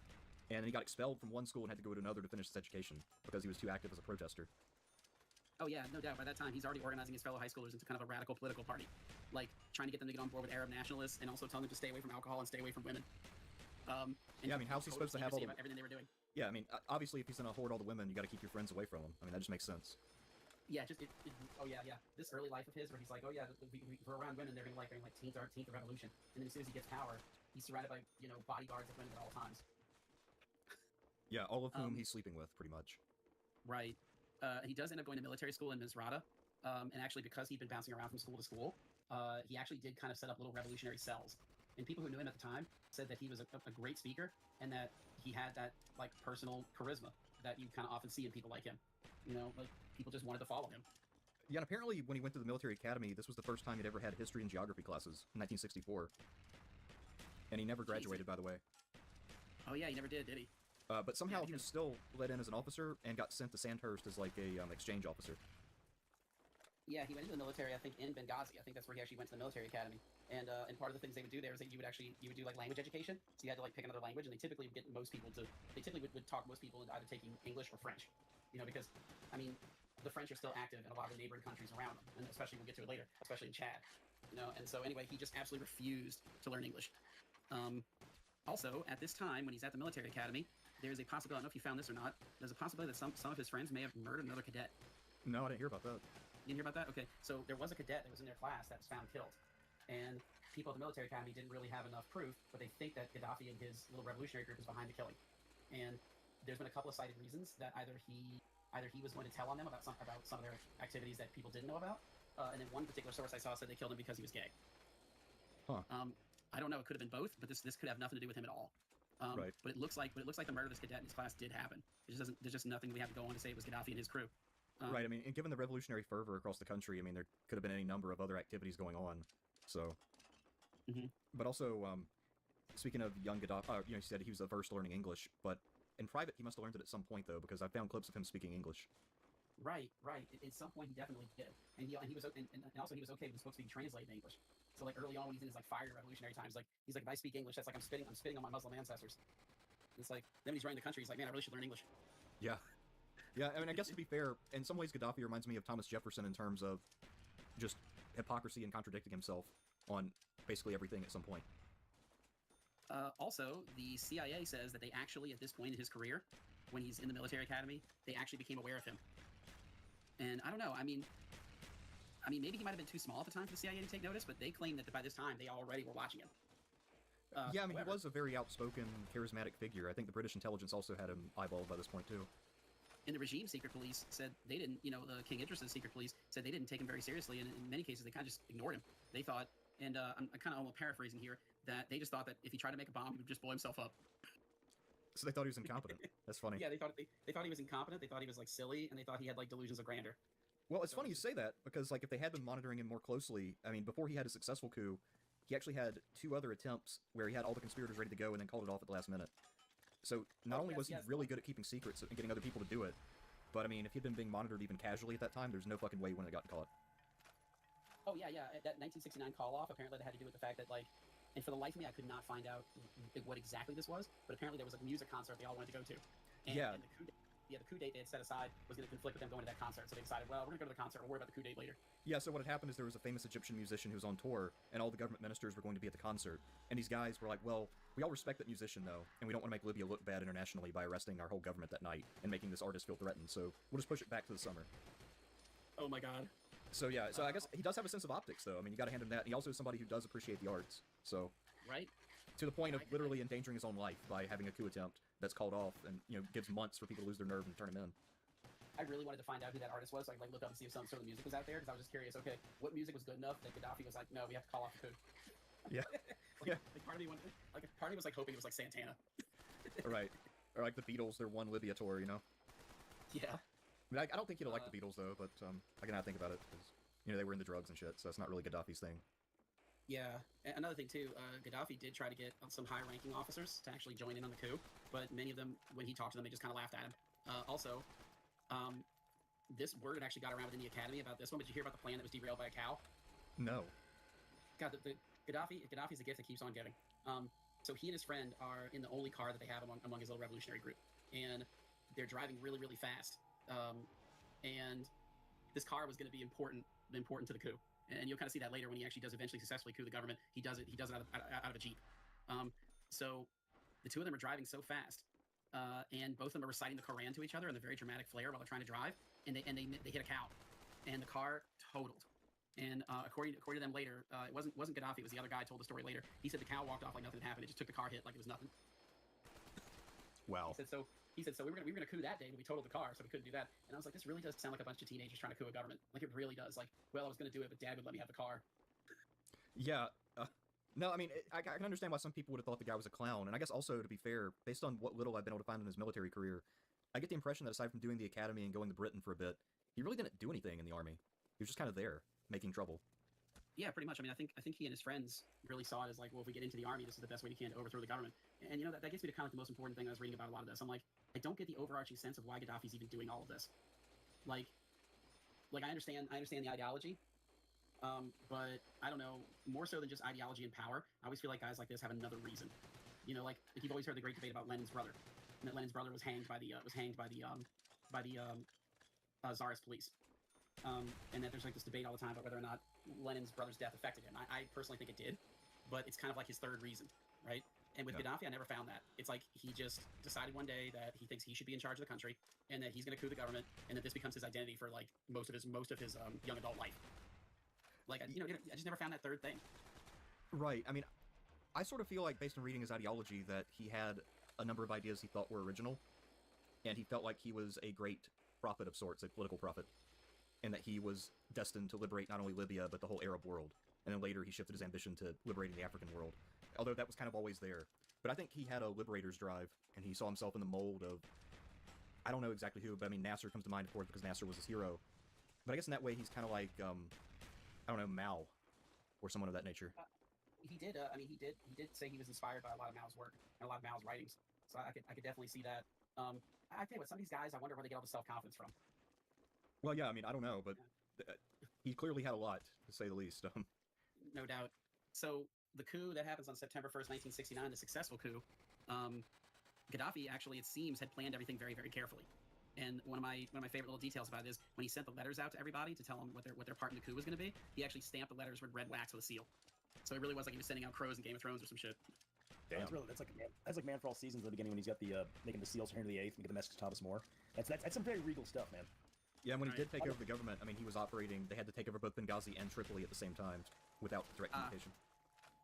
And then he got expelled from one school and had to go to another to finish his education, because he was too active as a protester. Oh yeah, no doubt. By that time, he's already organizing his fellow high schoolers into kind of a radical political party, like trying to get them to get on board with Arab nationalists, and also telling them to stay away from alcohol and stay away from women. Yeah, I mean, how's he supposed to have all the... everything they were doing? Yeah, I mean, obviously, if he's gonna hoard all the women, you got to keep your friends away from him. I mean, that just makes sense. Yeah, This early life of his, where he's like, oh yeah, we're around women, they're gonna like teens the revolution, and then as soon as he gets power, he's surrounded by bodyguards of women at all times. Yeah, all of whom he's sleeping with, pretty much. Right. He does end up going to military school in Misrata, and actually because he'd been bouncing around from school to school, he actually did kind of set up little revolutionary cells. And people who knew him at the time said that he was a great speaker, and that he had that like personal charisma that you kind of often see in people like him. Like people just wanted to follow him. Yeah, and apparently when he went to the military academy, this was the first time he'd ever had history and geography classes in 1964. And he never graduated, by the way. Oh yeah, he never did he? But somehow he was still let in as an officer and got sent to Sandhurst as like a exchange officer. Yeah, he went into the military, I think, in Benghazi. I think that's where he actually went to the military academy. And part of the things they would do there is that you would do like language education. So you had to like pick another language, and they typically would talk most people into either taking English or French. Because I mean, the French are still active in a lot of the neighboring countries around them, and especially we'll get to it later, especially in Chad. And so anyway, he just absolutely refused to learn English. Also, at this time, when he's at the military academy, there's a possibility, I don't know if you found this or not, there's a possibility that some of his friends may have murdered another cadet. No, I didn't hear about that. You didn't hear about that? Okay, so there was a cadet that was in their class that was found killed. And people at the military academy didn't really have enough proof, but they think that Gaddafi and his little revolutionary group is behind the killing. And there's been a couple of cited reasons that either he was going to tell on them about some of their activities that people didn't know about, and then one particular source I saw said they killed him because he was gay. Huh. I don't know. It could have been both, but this could have nothing to do with him at all. Right. But it looks like the murder of this cadet in his class did happen. There's just nothing we have to go on to say it was Gaddafi and his crew. Right. I mean, and given the revolutionary fervor across the country, I mean, there could have been any number of other activities going on. So. Mm-hmm. But also, speaking of young Gaddafi, he said he was averse to learning English, but in private he must have learned it at some point though, because I found clips of him speaking English. Right. At some point he definitely did, and he was and also he was okay with books being translated in English. So like early on when he's in his like fiery revolutionary times, like he's like, if I speak English, that's like I'm spitting on my Muslim ancestors. And it's like then when he's running the country, he's like, man, I really should learn English. Yeah. Yeah, I mean, I guess to be fair, in some ways Gaddafi reminds me of Thomas Jefferson in terms of just hypocrisy and contradicting himself on basically everything at some point. Also, the CIA says that they actually, at this point in his career, when he's in the military academy, they actually became aware of him. And I don't know. I mean, maybe he might have been too small at the time for the CIA to take notice, but they claim that by this time they already were watching him. Yeah, I mean, however, he was a very outspoken, charismatic figure. I think the British intelligence also had him eyeballed by this point, too. And the regime secret police said they didn't, King Idris's secret police said they didn't take him very seriously, and in many cases they kind of just ignored him. They thought, and I'm kind of almost paraphrasing here, that they just thought that if he tried to make a bomb, he would just blow himself up. So they thought he was incompetent. That's funny. Yeah, they thought he was incompetent. They thought he was like silly, and they thought he had like delusions of grandeur. Well, it's funny you say that, because like if they had been monitoring him more closely, I mean, before he had a successful coup, he actually had 2 other attempts where he had all the conspirators ready to go and then called it off at the last minute. So not only was he really good at keeping secrets and getting other people to do it, but I mean, if he'd been being monitored even casually at that time, there's no fucking way he wouldn't have gotten caught. Oh yeah. That 1969 call off apparently that had to do with the fact that like, and for the life of me, I could not find out what exactly this was, but apparently there was a music concert they all wanted to go to. And the coup date they had set aside was going to conflict with them going to that concert, so they decided, well, we're going to go to the concert, we'll worry about the coup date later. Yeah, so what had happened is there was a famous Egyptian musician who was on tour, and all the government ministers were going to be at the concert, and these guys were like, well, we all respect that musician, though, and we don't want to make Libya look bad internationally by arresting our whole government that night and making this artist feel threatened, so we'll just push it back to the summer. Oh my god. So yeah, I guess he does have a sense of optics, though. I mean, you gotta hand him that. He also is somebody who does appreciate the arts, so... Right. To the point of literally endangering his own life by having a coup attempt that's called off and, gives months for people to lose their nerve and turn him in. I really wanted to find out who that artist was, so I could look up and see if some sort of music was out there, because I was just curious, okay, what music was good enough that Gaddafi was like, no, we have to call off the coup. Yeah. Like part of me was like hoping it was like Santana. Right. Or like the Beatles, their one Libya tour, Yeah. I mean, I don't think he'd like the Beatles, though, but I can think about it, because, they were into drugs and shit, so that's not really Gaddafi's thing. Yeah. Another thing, too, Gaddafi did try to get some high-ranking officers to actually join in on the coup, but many of them, when he talked to them, they just kind of laughed at him. Also, this word actually got around within the academy about this one, but did you hear about the plane that was derailed by a cow? No. God, Gaddafi's a gift that keeps on giving. So he and his friend are in the only car that they have among his little revolutionary group, and they're driving really, really fast. And this car was going to be important to the coup. And you'll kind of see that later when he actually does eventually successfully coup the government. He does it out of a Jeep. So the two of them are driving so fast, and both of them are reciting the Quran to each other in the very dramatic flare while they're trying to drive, and they hit a cow, and the car totaled. And according to them later, it wasn't Gaddafi, it was the other guy told the story later. He said the cow walked off like nothing happened. It just took the car hit like it was nothing. Wow. He said, so we were gonna coup that day, but we totaled the car, so we couldn't do that. And I was like, this really does sound like a bunch of teenagers trying to coup a government. Like, it really does. Like, well, I was gonna do it, but Dad would let me have the car. Yeah. No, I mean, I can understand why some people would have thought the guy was a clown. And I guess also, to be fair, based on what little I've been able to find in his military career, I get the impression that aside from doing the academy and going to Britain for a bit, he really didn't do anything in the army. He was just kind of there, making trouble. Yeah, pretty much. I mean, I think he and his friends really saw it as like, well, if we get into the army, this is the best way we can to overthrow the government. And that gets me to kind of the most important thing I was reading about a lot of this. I'm like, I don't get the overarching sense of why Gaddafi's even doing all of this. Like I understand the ideology, but I don't know, more so than just ideology and power. I always feel like guys like this have another reason. Like you've always heard the great debate about Lenin's brother, and that Lenin's brother was hanged by the Tsarist police. And that there's like this debate all the time about whether or not Lenin's brother's death affected him. I personally think it did, but it's kind of like his third reason, right? And with Gaddafi, I never found that. It's like he just decided one day that he thinks he should be in charge of the country, and that he's going to coup the government, and that this becomes his identity for like most of his young adult life. Like I just never found that third thing. Right. I mean, I sort of feel like, based on reading his ideology, that he had a number of ideas he thought were original, and he felt like he was a great prophet of sorts, a political prophet, and that he was destined to liberate not only Libya, but the whole Arab world. And then later he shifted his ambition to liberating the African world, although that was kind of always there. But I think he had a liberator's drive, and he saw himself in the mold of, I don't know exactly who, but I mean, Nasser comes to mind, of course, because Nasser was his hero. But I guess in that way, he's kind of like, I don't know, Mao, or someone of that nature. He did say he was inspired by a lot of Mao's work and a lot of Mao's writings. So I could definitely see that. I tell you what, some of these guys, I wonder where they get all the self-confidence from. Well, yeah, I mean, I don't know, but he clearly had a lot, to say the least. No doubt. So the coup that happens on September 1st, 1969, the successful coup, Gaddafi actually, it seems, had planned everything very, very carefully. And one of my favorite little details about it is when he sent the letters out to everybody to tell them what their part in the coup was going to be, he actually stamped the letters with red wax with a seal. So it really was like he was sending out crows in Game of Thrones or some shit. Damn. That's like Man for All Seasons at the beginning when he's got the making the seals for Henry VIII and get the message to Thomas More. That's some very regal stuff, man. Yeah, and when he did take over the government, I mean, he was operating. They had to take over both Benghazi and Tripoli at the same time without direct communication.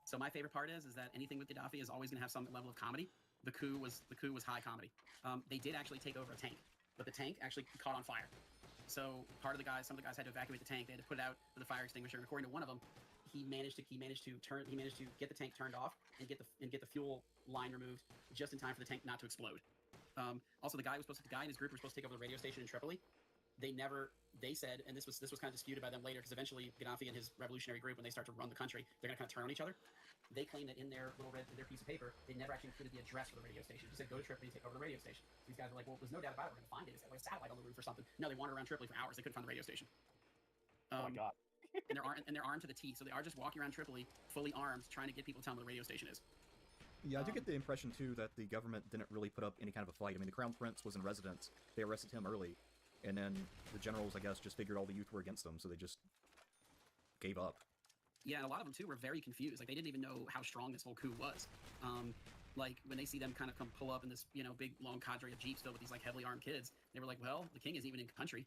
So my favorite part is that anything with Gaddafi is always going to have some level of comedy. The coup was high comedy. They did actually take over a tank, but the tank actually caught on fire. So some of the guys had to evacuate the tank. They had to put it out with a fire extinguisher. And according to one of them, he managed to get the tank turned off and get the fuel line removed just in time for the tank not to explode. Also, the guy in his group was supposed to take over the radio station in Tripoli. They said, and this was kind of disputed by them later, because eventually Gaddafi and his revolutionary group, when they start to run the country, they're going to kind of turn on each other. They claim that in their piece of paper, they never actually included the address for the radio station. They said, go to Tripoli and take over the radio station. These guys are like, well, there's no doubt about it, we're going to find it. It's got like a satellite on the roof or something. No, they wandered around Tripoli for hours. They couldn't find the radio station. Oh my god. and they're armed to the teeth, so they are just walking around Tripoli, fully armed, trying to get people to tell them where the radio station is. Yeah, I do get the impression, too, that the government didn't really put up any kind of a fight. I mean, the Crown Prince was in residence. They arrested him early. And then the generals, I guess, just figured all the youth were against them, so they just gave up. Yeah, and a lot of them, too, were very confused. Like, they didn't even know how strong this whole coup was. Like, when they see them kind of come pull up in this, big, long cadre of jeeps filled with these, like, heavily armed kids, they were like, well, the king isn't even in country.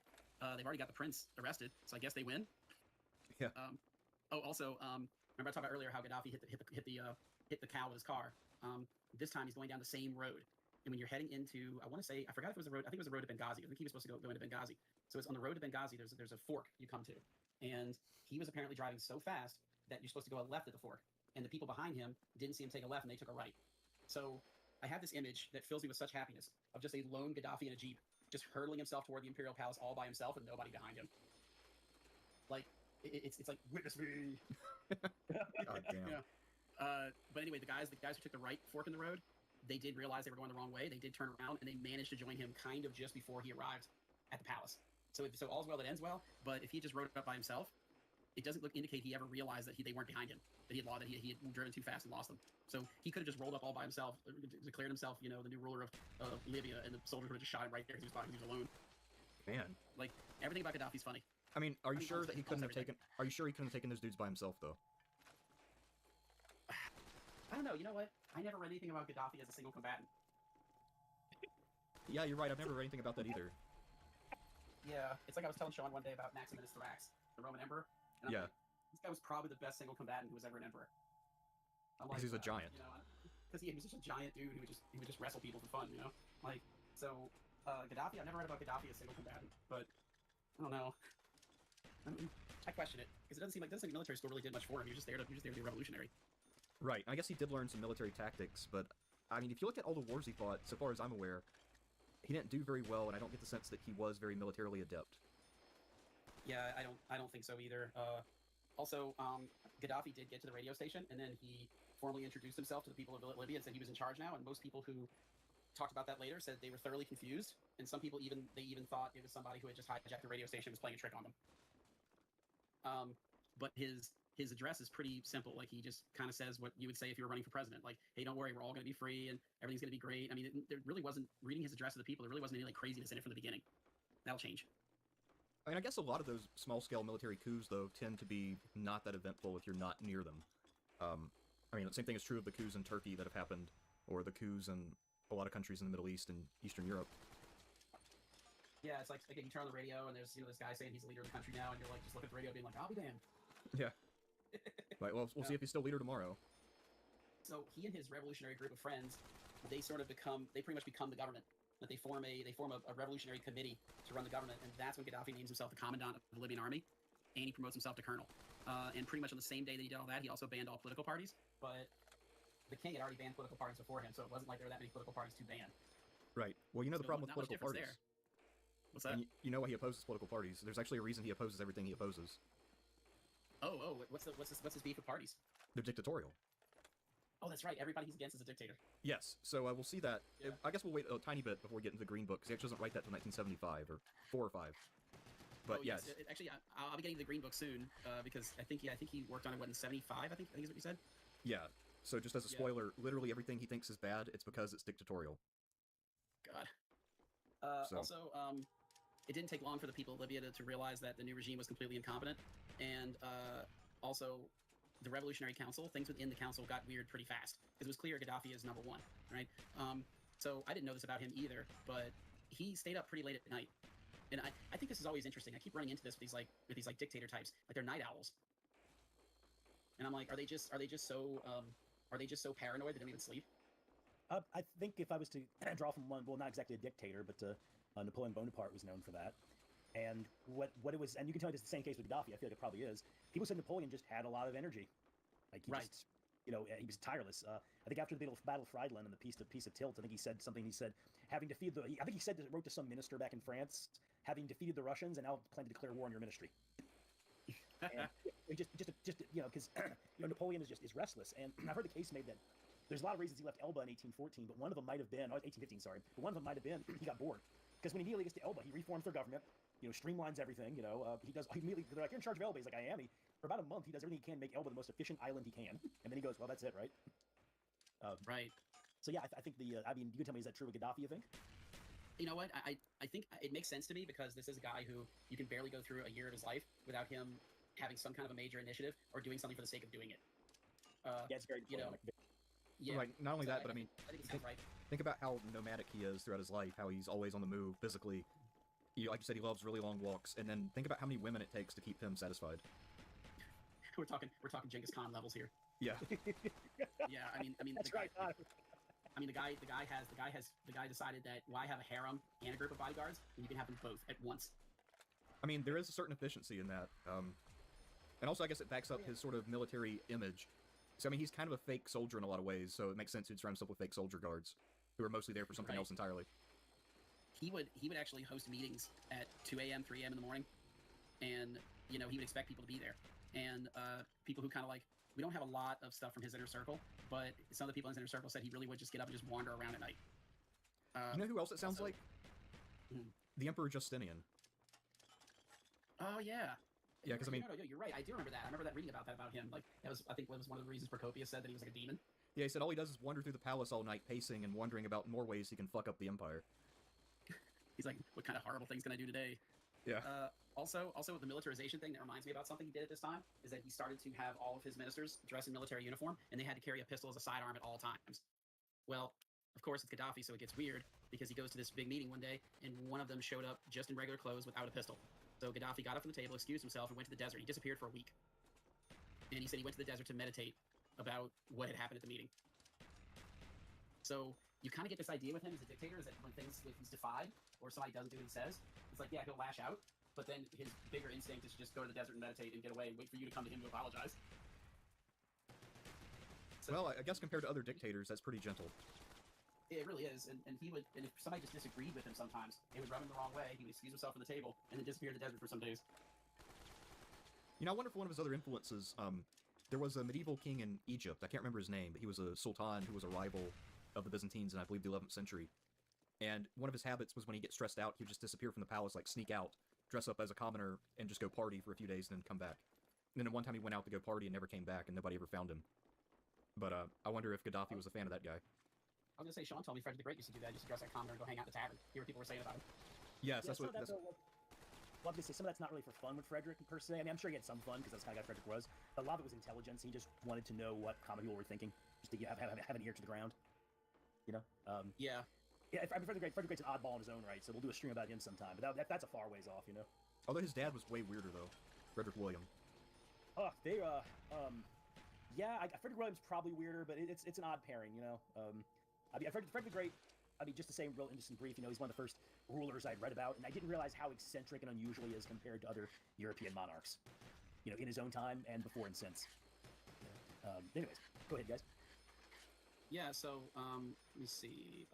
They've already got the prince arrested, so I guess they win. Yeah. Also, remember I talked about earlier how Gaddafi hit the cow with his car. This time he's going down the same road. And when you're heading into, I forgot if it was a road, I think it was a road to Benghazi. I think he was supposed to go into Benghazi. So it's on the road to Benghazi, there's a fork you come to. And he was apparently driving so fast that you're supposed to go left at the fork. And the people behind him didn't see him take a left and they took a right. So I have this image that fills me with such happiness of just a lone Gaddafi in a Jeep, just hurtling himself toward the Imperial Palace all by himself with nobody behind him. Like, it's like, witness me. God damn. Yeah. But anyway, the guys who took the right fork in the road, they did realize they were going the wrong way. They did turn around and they managed to join him kind of just before he arrived at the palace. So all's well that ends well. But if he just rode up by himself, it doesn't indicate he ever realized that they weren't behind him, that he had driven too fast and lost them. So he could have just rolled up all by himself, declared himself, the new ruler of Libya, and the soldiers would have just shot him right there because he was thought he was alone. Man, like everything about Gaddafi's funny. I mean, are you sure he couldn't have taken those dudes by himself though? I don't know. You know what? I never read anything about Gaddafi as a single combatant. Yeah, you're right. I've never read anything about that either. Yeah, it's like I was telling Sean one day about Maximinus Thrax, the Roman emperor. And Yeah. like, this guy was probably the best single combatant who was ever an emperor. Because he's a giant. Because he was just a giant dude who would just wrestle people for fun, Like, so, Gaddafi, I've never read about Gaddafi as a single combatant, but I don't know. I question it, because it doesn't seem like military school really did much for him. He was just there to be a revolutionary. Right. I guess he did learn some military tactics, but I mean, if you look at all the wars he fought, so far as I'm aware, he didn't do very well, and I don't get the sense that he was very militarily adept. Yeah, I don't think so either. Also, Gaddafi did get to the radio station, and then he formally introduced himself to the people of Libya and said he was in charge now. And most people who talked about that later said they were thoroughly confused, and some people even thought it was somebody who had just hijacked the radio station and was playing a trick on them. But his address is pretty simple. Like, he just kind of says what you would say if you were running for president. Like, hey, don't worry, we're all going to be free and everything's going to be great. I mean, there really wasn't, reading his address to the people, there really wasn't any like craziness in it from the beginning. That'll change. I mean, I guess a lot of those small-scale military coups, though, tend to be not that eventful if you're not near them. I mean, the same thing is true of the coups in Turkey that have happened, or the coups in a lot of countries in the Middle East and Eastern Europe. Yeah, it's like you turn on the radio and there's this guy saying he's the leader of the country now, and you're like just looking at the radio being like, I'll be damned. Yeah. Right. Well, we'll see if he's still leader tomorrow. So he and his revolutionary group of friends, they pretty much become the government. That they form a revolutionary committee to run the government, and that's when Gaddafi names himself the commandant of the Libyan army, and he promotes himself to colonel. And pretty much on the same day that he did all that, he also banned all political parties. But the king had already banned political parties before him, so it wasn't like there were that many political parties to ban. Right. Well, the problem with political parties. There. What's that? And you know why he opposes political parties. There's actually a reason he opposes everything he opposes. Oh, what's his beef with parties? They're dictatorial. Oh, that's right. Everybody he's against is a dictator. Yes, so we'll see that. Yeah. I guess we'll wait a tiny bit before we get into the Green Book, because he actually doesn't write that till 1975, or 4 or 5. But yes. Actually, I'll be getting the Green Book soon, because I think he worked on it, in 75, I think is what you said? Yeah, so just as a spoiler, literally everything he thinks is bad, it's because it's dictatorial. God. Also, it didn't take long for the people of Libya to realize that the new regime was completely incompetent, and also the Revolutionary Council, things within the council got weird pretty fast because it was clear Gaddafi is number one, right? So I didn't know this about him either, but he stayed up pretty late at night, and I think this is always interesting. I keep running into this with these dictator types, like they're night owls, and I'm like, are they just so paranoid they don't even sleep? I think if I was to draw from one, well, not exactly a dictator, but Napoleon Bonaparte was known for that. And what it was, and you can tell me it's the same case with Gaddafi. I feel like it probably is. People said Napoleon just had a lot of energy, like he just, he was tireless. I think after the Battle of Friedland and the Peace of Tilt, I think he said something. He said having defeated I think he said wrote to some minister back in France, having defeated the Russians and now plan to declare war on your ministry. And just because Napoleon is restless, and I've heard the case made that there's a lot of reasons he left Elba in 1814, but one of them might have been 1815, sorry, but one of them might have been he got bored because when he immediately gets to Elba, he reforms their government, streamlines everything. He immediately, they're like, you're in charge of Elba. He's like, I am. For about a month, he does everything he can to make Elba the most efficient island he can, and then he goes, well, that's it, right? Right. So yeah, I think you can tell me, is that true with Gaddafi? You think? You know what? I think it makes sense to me because this is a guy who you can barely go through a year of his life without him having some kind of a major initiative or doing something for the sake of doing it. Yeah, it's very Yeah. Right. Not only So that, but I mean, I think it sounds right. think about how nomadic he is throughout his life. How he's always on the move physically. Like you said, he loves really long walks, and then think about how many women it takes to keep him satisfied. We're talking Genghis Khan levels here. Yeah. Yeah, I mean that's right. The guy decided that why have a harem and a group of bodyguards when you can have them both at once. I mean, there is a certain efficiency in that, and also I guess it backs up his sort of military image. So I mean, he's kind of a fake soldier in a lot of ways, so it makes sense he'd surround himself with fake soldier guards who are mostly there for something else entirely. He would actually host meetings at 2 a.m., 3 a.m. in the morning, and he would expect people to be there, and people who kind of we don't have a lot of stuff from his inner circle, but some of the people in his inner circle said he really would just get up and just wander around at night. You know who else it sounds like? The Emperor Justinian. Oh yeah. Yeah, because I mean, no, you're right. I do remember that. I remember reading about him. Like that was, I think, that was one of the reasons Procopius said that he was like a demon. Yeah, he said all he does is wander through the palace all night, pacing and wondering about more ways he can fuck up the empire. He's like, what kind of horrible things can I do today? Yeah. Also with the militarization thing, that reminds me about something he did at this time, is that he started to have all of his ministers dress in military uniform, and they had to carry a pistol as a sidearm at all times. Well, of course, it's Gaddafi, so it gets weird, because he goes to this big meeting one day, and one of them showed up just in regular clothes without a pistol. So Gaddafi got up from the table, excused himself, and went to the desert. He disappeared for a week. And he said he went to the desert to meditate about what had happened at the meeting. So you kind of get this idea with him as a dictator, is that when he's defied, or somebody doesn't do what he says, it's like, yeah, he'll lash out, but then his bigger instinct is to just go to the desert and meditate and get away and wait for you to come to him to apologize. So, well, I guess compared to other dictators, that's pretty gentle. It really is, and if somebody just disagreed with him sometimes, it would rub him the wrong way, he would excuse himself from the table, and then disappear in the desert for some days. You know, I wonder if one of his other influences, there was a medieval king in Egypt, I can't remember his name, but he was a sultan who was a rival of the Byzantines in, I believe, the 11th century. And one of his habits was when he gets stressed out, he would just disappear from the palace, like sneak out, dress up as a commoner, and just go party for a few days and then come back. And then one time he went out to go party and never came back, and nobody ever found him. But I wonder if Gaddafi was a fan of that guy. I was gonna say, Sean told me Frederick the Great used to do that. He used to dress like a commoner and go hang out in the tavern. Hear what people were saying about him. Yes, yeah, that's what. Well, I'm gonna say some of that's not really for fun with Frederick per se. I mean, I'm sure he had some fun because that's the kind of guy Frederick was. But a lot of it was intelligence. He just wanted to know what common people were thinking, just to have an ear to the ground. You know? Yeah. Yeah, I mean, Frederick Great's an oddball in his own right, so we'll do a stream about him sometime. But that's a far ways off, you know. Although his dad was way weirder though, Frederick William. Oh, they yeah, Frederick William's probably weirder, but it's an odd pairing, you know. I mean, Frederick the Great. I mean, just to say, real interesting brief. You know, he's one of the first rulers I'd read about, and I didn't realize how eccentric and unusual he is compared to other European monarchs. You know, in his own time and before and since. Anyways, go ahead, guys. Yeah. So, let me see.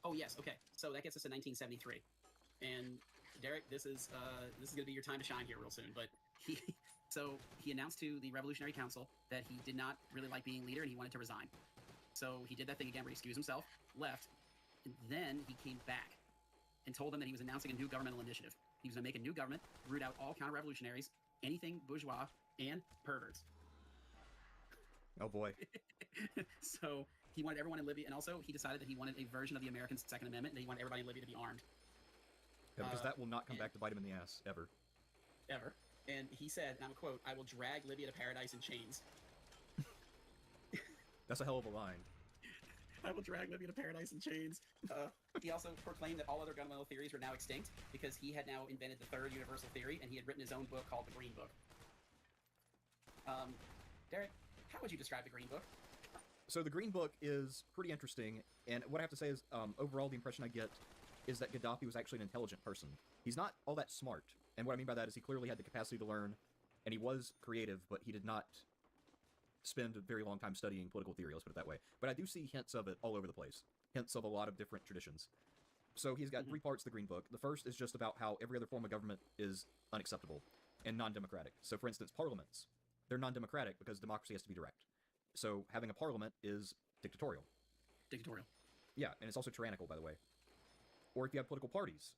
Oh yes. Okay. So that gets us to 1973, and Derek, this is gonna be your time to shine here real soon. But he announced to the Revolutionary Council that he did not really like being leader and he wanted to resign. So he did that thing again where he excused himself, left, and then he came back and told them that he was announcing a new governmental initiative. He was going to make a new government, root out all counter-revolutionaries, anything bourgeois, and perverts. Oh boy. So he wanted everyone in Libya, and also he decided that he wanted a version of the American Second Amendment, and that he wanted everybody in Libya to be armed. Yeah, because that will not come back to bite him in the ass, ever. Ever. and he said, and I'm a quote, "I will drag Libya to paradise in chains." That's a hell of a line. I will drag Libya to paradise in chains. He also proclaimed that all other governmental theories were now extinct because he had now invented the third universal theory, and he had written his own book called the Green Book. Derek, how would you describe the Green Book? So the Green Book is pretty interesting, and what I have to say is, overall, the impression I get is that Gaddafi was actually an intelligent person. He's not all that smart, and what I mean by that is he clearly had the capacity to learn, and he was creative, but he did not spend a very long time studying political theory, let's put it that way. But I do see hints of it all over the place, hints of a lot of different traditions. So he's got 3 parts of the Green Book. The first is just about how every other form of government is unacceptable and non-democratic. So for instance, parliaments, they're non-democratic because democracy has to be direct. So having a parliament is dictatorial. Dictatorial. Yeah, and it's also tyrannical, by the way. Or if you have political parties,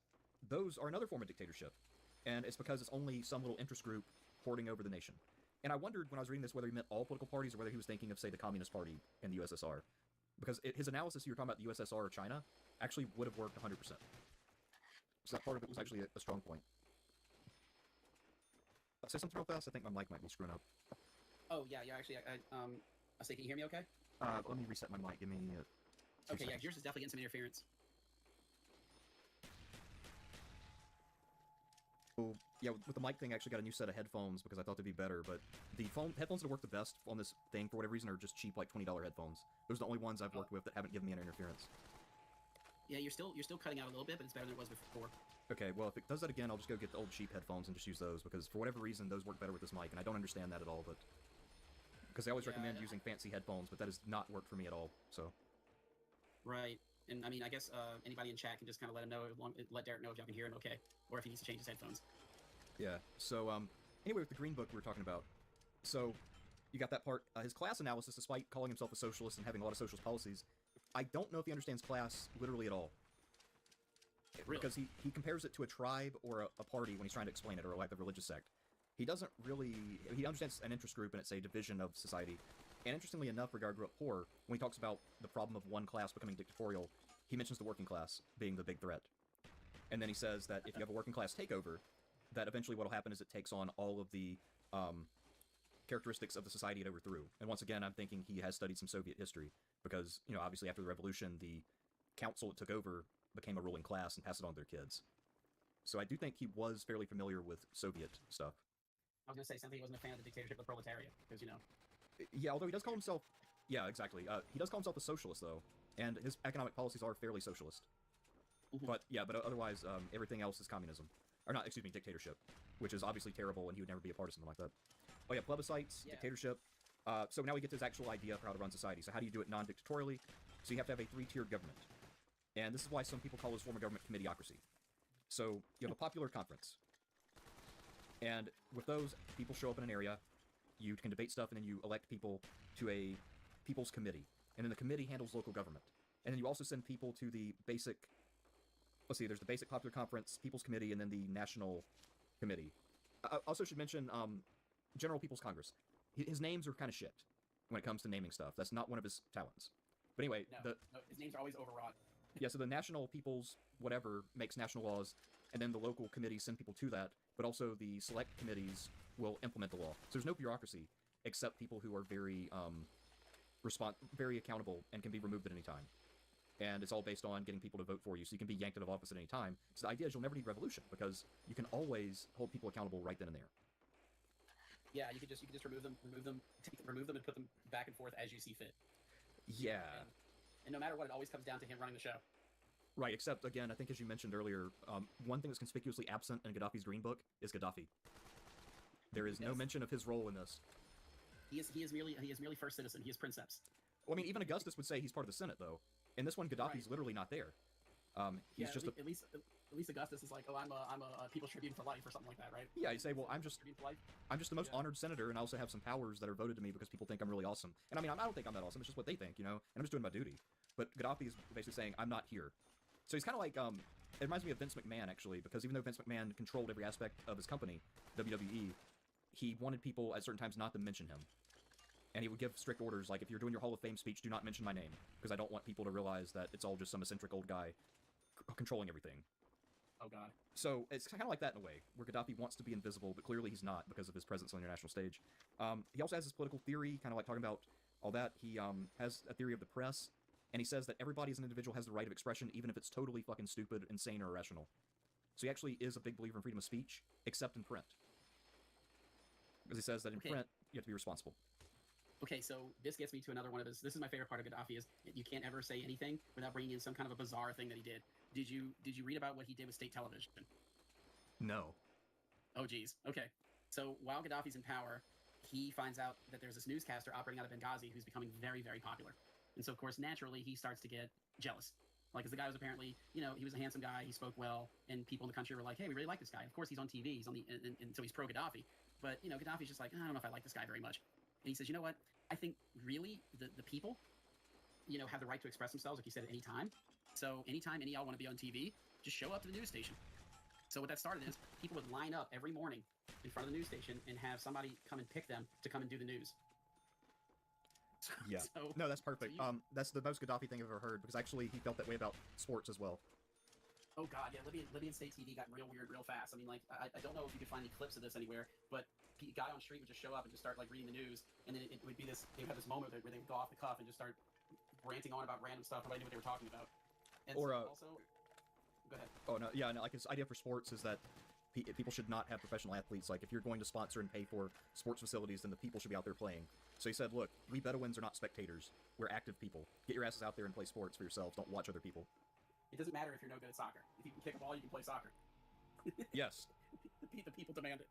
those are another form of dictatorship. And it's because it's only some little interest group hoarding over the nation. And I wondered when I was reading this whether he meant all political parties or whether he was thinking of, say, the Communist Party in the USSR. Because his analysis, you were talking about the USSR or China, actually would have worked 100%. So that part of it was actually a strong point. Say something real fast? I think my mic might be screwing up. Oh, yeah, actually, I say, can you hear me okay? Let me reset my mic. Give me a Okay, yeah, yours is definitely getting some interference. Oh, yeah, with the mic thing, I actually got a new set of headphones because I thought they'd be better, but the headphones that work the best on this thing, for whatever reason, are just cheap, like $20 headphones. Those are the only ones I've worked with that haven't given me any interference. Yeah, you're still cutting out a little bit, but it's better than it was before. Okay, well, if it does that again, I'll just go get the old cheap headphones and just use those, because for whatever reason, those work better with this mic, and I don't understand that at all, but... Because they always recommend using fancy headphones, but that has not worked for me at all, so... Right. And I mean, I guess anybody in chat can just kind of let Derek know if y'all can hear him okay, or if he needs to change his headphones. Yeah, so, anyway, with the Green Book we were talking about, so, you got that part. His class analysis, despite calling himself a socialist and having a lot of socialist policies, I don't know if he understands class literally at all. Really? Because he compares it to a tribe or a party when he's trying to explain it, or like a religious sect. He doesn't really... He understands an interest group and it's a division of society. And interestingly enough, regard grew up poor, when he talks about the problem of one class becoming dictatorial, he mentions the working class being the big threat. And then he says that if you have a working class takeover, that eventually what will happen is it takes on all of the characteristics of the society it overthrew. And once again, I'm thinking he has studied some Soviet history, because, you know, obviously after the revolution, the council it took over became a ruling class and passed it on to their kids. So I do think he was fairly familiar with Soviet stuff. I was going to say something. He wasn't a fan of the dictatorship of the proletariat, because, you know... Yeah, although he does call himself... Yeah, exactly. He does call himself a socialist, though, and his economic policies are fairly socialist. But, yeah, but otherwise, everything else is communism. Or not, excuse me, dictatorship, which is obviously terrible, and he would never be a part of something like that. Oh yeah, plebiscites, dictatorship. So now we get to his actual idea for how to run society. So how do you do it non-dictatorially? So you have to have a 3-tiered government. And this is why some people call this form of government committeeocracy. So you have a popular conference. And with those, people show up in an area, you can debate stuff, and then you elect people to a people's committee. And then the committee handles local government. And then you also send people to the basic... Let's see, there's the basic popular conference, people's committee, and then the national committee. I also should mention General People's Congress. His names are kind of shit when it comes to naming stuff. That's not one of his talents. But anyway... No, his names are always overwrought. Yeah, so the national people's whatever makes national laws, and then the local committees send people to that, but also the select committees will implement the law. So there's no bureaucracy, except people who are very very accountable and can be removed at any time. And it's all based on getting people to vote for you, so you can be yanked out of office at any time. So the idea is you'll never need revolution, because you can always hold people accountable right then and there. Yeah, you could just remove them, and put them back and forth as you see fit. Yeah. And no matter what, it always comes down to him running the show. Right, except, again, I think as you mentioned earlier, one thing that's conspicuously absent in Gaddafi's Green Book is Gaddafi. There is no mention of his role in this. He is merely first citizen. He is princeps. Well, I mean, even Augustus would say he's part of the Senate, though. In this one, Gaddafi's literally not there. He's just at least Augustus is like, oh, I'm a People's Tribune for life or something like that, right? Yeah, you say, well, I'm just the most honored senator, and I also have some powers that are voted to me because people think I'm really awesome. And I mean, I don't think I'm that awesome. It's just what they think, you know. And I'm just doing my duty. But Gaddafi is basically saying, I'm not here. So he's kind of like, it reminds me of Vince McMahon, actually, because even though Vince McMahon controlled every aspect of his company, WWE, he wanted people at certain times not to mention him. And he would give strict orders, like, if you're doing your Hall of Fame speech, do not mention my name, because I don't want people to realize that it's all just some eccentric old guy controlling everything. Oh God. So it's kind of like that in a way, where Gaddafi wants to be invisible, but clearly he's not because of his presence on the international stage. He also has his political theory, kind of like talking about all that. He has a theory of the press, and he says that everybody as an individual has the right of expression, even if it's totally fucking stupid, insane, or irrational. So he actually is a big believer in freedom of speech, except in print. Because he says that in print, you have to be responsible. Okay, so this gets me to another one of his. This is my favorite part of Gaddafi is you can't ever say anything without bringing in some kind of a bizarre thing that he did. Did you read about what he did with state television? No. Oh geez. Okay. So while Gaddafi's in power, he finds out that there's this newscaster operating out of Benghazi who's becoming very, very popular. And so of course, naturally, he starts to get jealous. Like, as the guy was apparently, he was a handsome guy, he spoke well, and people in the country were like, hey, we really like this guy. Of course, he's on TV, he's on the, and so he's pro-Gaddafi. But, Gaddafi's just like, I don't know if I like this guy very much. And he says, you know what? I think really the people, have the right to express themselves, like you said, at any time. So anytime any of y'all want to be on TV, just show up to the news station. So what that started is people would line up every morning in front of the news station and have somebody come and pick them to come and do the news. Yeah. No, that's perfect. That's the most Gaddafi thing I've ever heard, because actually he felt that way about sports as well. Oh God, yeah, Libyan state TV got real weird real fast. I mean, like, I don't know if you could find any clips of this anywhere, but a guy on the street would just show up and just start, like, reading the news, and then it would be this, they would have this moment where they would go off the cuff and just start ranting on about random stuff, nobody knew what they were talking about. And or, so also, go ahead. Oh, no, yeah, no, like, his idea for sports is that people should not have professional athletes. Like, if you're going to sponsor and pay for sports facilities, then the people should be out there playing. So he said, look, we Bedouins are not spectators. We're active people. Get your asses out there and play sports for yourselves. Don't watch other people. It doesn't matter if you're no good at soccer. If you can kick a ball, you can play soccer. Yes. The people demand it.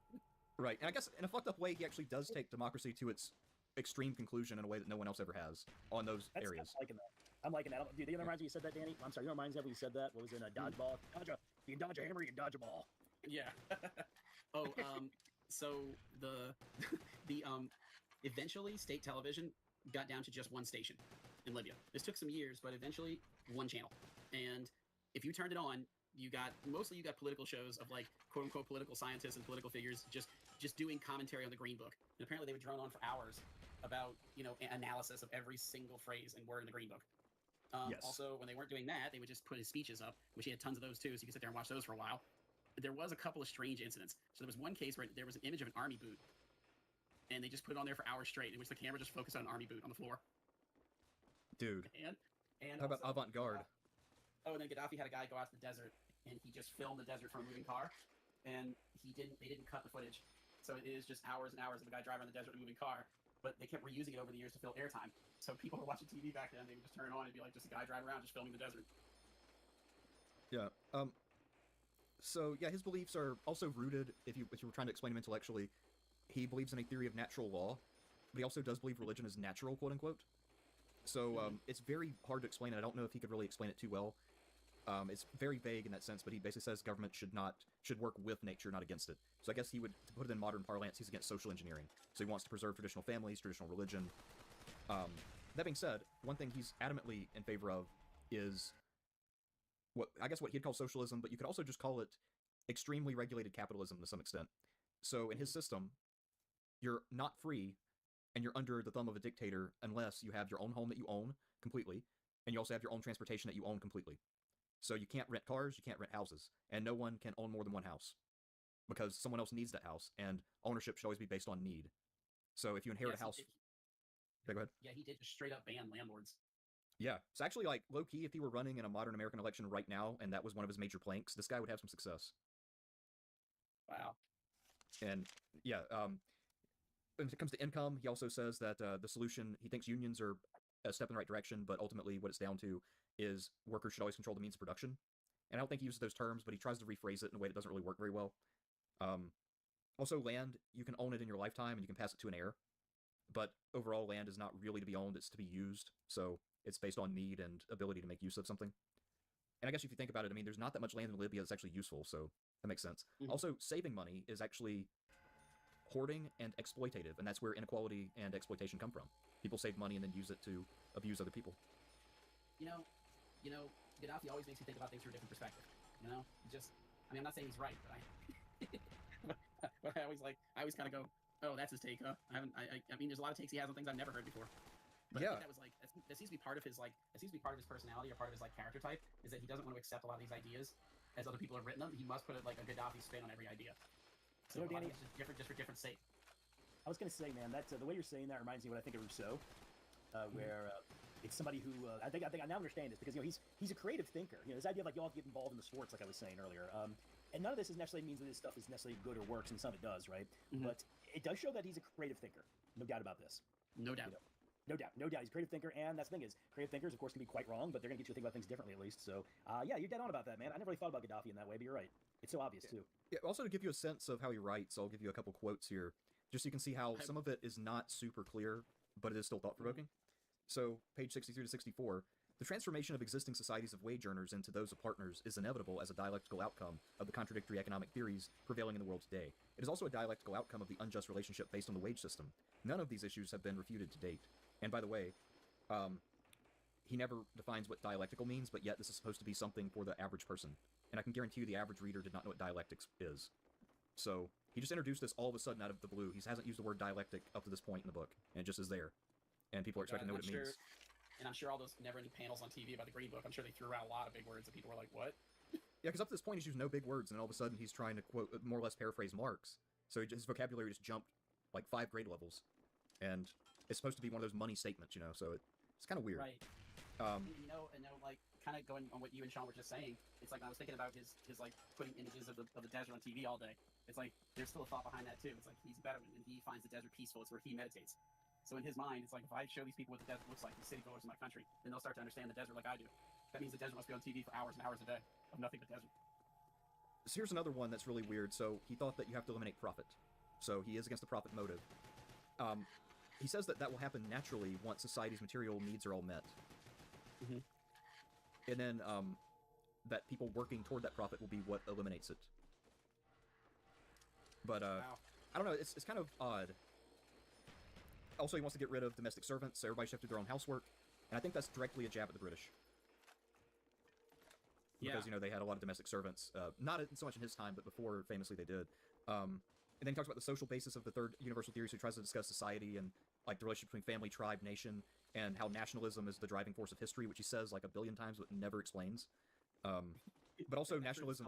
Right, and I guess in a fucked up way, he actually does take democracy to its extreme conclusion in a way that no one else ever has on those areas. I'm liking that. I'm liking that. Dude, you know, reminds me you said that, Danny? I'm sorry, you know, reminds me of when you said that? What was it in a dodgeball? You can dodge a hammer, you can dodge a ball. Yeah. So eventually state television got down to just one station in Libya. This took some years, but eventually one channel. And if you turned it on, you got political shows of, like, quote unquote political scientists and political figures just doing commentary on the Green Book. And apparently they would drone on for hours about, analysis of every single phrase and word in the Green Book. Yes. Also, when they weren't doing that, they would just put his speeches up, which he had tons of those too, so you could sit there and watch those for a while. There was a couple of strange incidents. So there was one case where there was an image of an army boot, and they just put it on there for hours straight, in which the camera just focused on an army boot on the floor. Dude. And how about avant-garde? And then Gaddafi had a guy go out to the desert, and he just filmed the desert from a moving car, and they didn't cut the footage. So it is just hours and hours of a guy driving around the desert in a moving car, but they kept reusing it over the years to fill airtime. So people were watching TV back then, they would just turn it on and be like, just a guy driving around just filming the desert. Yeah. So yeah, his beliefs are also rooted, if you were trying to explain him intellectually, he believes in a theory of natural law, but he also does believe religion is natural, quote unquote. So it's very hard to explain, and I don't know if he could really explain it too well. It's very vague in that sense, but he basically says government should work with nature, not against it. So I guess he would, to put it in modern parlance, he's against social engineering. So he wants to preserve traditional families, traditional religion. That being said, one thing he's adamantly in favor of is what he'd call socialism, but you could also just call it extremely regulated capitalism to some extent. So in his system, you're not free, and you're under the thumb of a dictator unless you have your own home that you own completely, and you also have your own transportation that you own completely. So you can't rent cars, you can't rent houses, and no one can own more than one house, because someone else needs that house, and ownership should always be based on need. So if you inherit a house... Go ahead. Yeah, he did just straight up ban landlords. Yeah, it's actually, like, low-key, if he were running in a modern American election right now, and that was one of his major planks, this guy would have some success. Wow. And, yeah, when it comes to income, he also says that the solution, he thinks unions are a step in the right direction, but ultimately what it's down to is workers should always control the means of production. And I don't think he uses those terms, but he tries to rephrase it in a way that doesn't really work very well. Also, land, you can own it in your lifetime, and you can pass it to an heir. But overall, land is not really to be owned, it's to be used. So it's based on need and ability to make use of something. And I guess if you think about it, I mean, there's not that much land in Libya that's actually useful, so that makes sense. Mm-hmm. Also, saving money is actually hoarding and exploitative, and that's where inequality and exploitation come from. People save money and then use it to abuse other people. Gaddafi always makes you think about things from a different perspective. I'm not saying he's right, but but I always kind of go, oh, that's his take, huh? I mean, there's a lot of takes he has on things I've never heard before. But yeah. I think that seems to be part of his personality, or part of his character type, is that he doesn't want to accept a lot of these ideas as other people have written them. He must put like a Gaddafi spin on every idea. So Danny, it's just different, just for different sake. I was gonna say, man, that the way you're saying that reminds me of what I think of Rousseau, where it's somebody who I think I now understand this because he's a creative thinker. This idea of like you all have to get involved in the sports, like I was saying earlier. And none of this necessarily means that this stuff is necessarily good or works, and some of it does, right? But it does show that he's a creative thinker, no doubt about this. No doubt. No doubt. He's a creative thinker, and that's the thing is, creative thinkers, of course, can be quite wrong, but they're gonna get you to think about things differently at least. So, yeah, you're dead on about that, man. I never really thought about Gaddafi in that way, but you're right. It's so obvious too. Yeah. Also, to give you a sense of how he writes, I'll give you a couple quotes here, just so you can see how some of it is not super clear, but it is still thought-provoking. So, page 63 to 64. The transformation of existing societies of wage earners into those of partners is inevitable as a dialectical outcome of the contradictory economic theories prevailing in the world today. It is also a dialectical outcome of the unjust relationship based on the wage system. None of these issues have been refuted to date. And by the way, he never defines what dialectical means, but yet this is supposed to be something for the average person. And I can guarantee you the average reader did not know what dialectics is. So, he just introduced this all of a sudden out of the blue. He hasn't used the word dialectic up to this point in the book, and it just is there. And people are expecting to know what it means. And I'm sure all those never-ending panels on TV about the Green Book, I'm sure they threw out a lot of big words that people were like, what? Yeah, because up to this point he's used no big words, and then all of a sudden he's trying to quote, more or less paraphrase Marx. So his vocabulary just jumped like 5 grade levels. And it's supposed to be one of those money statements, so it's kind of weird. Right. Like, kind of going on what you and Sean were just saying, it's like I was thinking about his like putting images of the desert on TV all day. It's like there's still a thought behind that too. It's like he's a Bedouin and he finds the desert peaceful. It's where he meditates. So in his mind, it's like if I show these people what the desert looks like, these city dwellers in my country, then they'll start to understand the desert like I do. That means the desert must be on TV for hours and hours a day of nothing but desert. So here's another one that's really weird. So he thought that you have to eliminate profit. So he is against the profit motive. He says that will happen naturally once society's material needs are all met. And then that people working toward that profit will be what eliminates it. But wow. I don't know, it's kind of odd. Also, he wants to get rid of domestic servants, so everybody should have to do their own housework. And I think that's directly a jab at the British. Because, they had a lot of domestic servants. Not so much in his time, but before, famously, they did. And then he talks about the social basis of the third universal theory, so he tries to discuss society and, like, the relationship between family, tribe, nation, and how nationalism is the driving force of history, which he says, like, a billion times, but never explains. But also nationalism...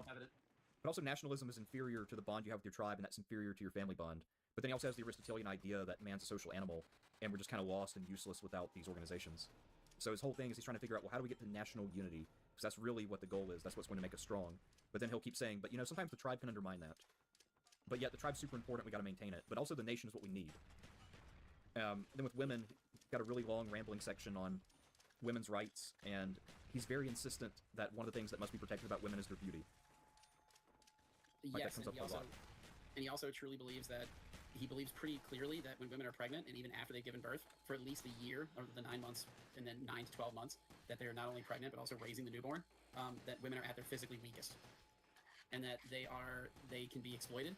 But also nationalism is inferior to the bond you have with your tribe, and that's inferior to your family bond. But then he also has the Aristotelian idea that man's a social animal, and we're just kind of lost and useless without these organizations. So his whole thing is he's trying to figure out, well, how do we get to national unity? Because that's really what the goal is. That's what's going to make us strong. But then he'll keep saying, but sometimes the tribe can undermine that. But yet the tribe's super important, we got to maintain it. But also the nation is what we need. Then with women, got a really long rambling section on women's rights, and he's very insistent that one of the things that must be protected about women is their beauty. Like, yes, and he also truly believes that he believes pretty clearly that when women are pregnant, and even after they've given birth, for at least a year, or the 9 months, and then 9 to 12 months, that they're not only pregnant, but also raising the newborn, that women are at their physically weakest. And that they can be exploited,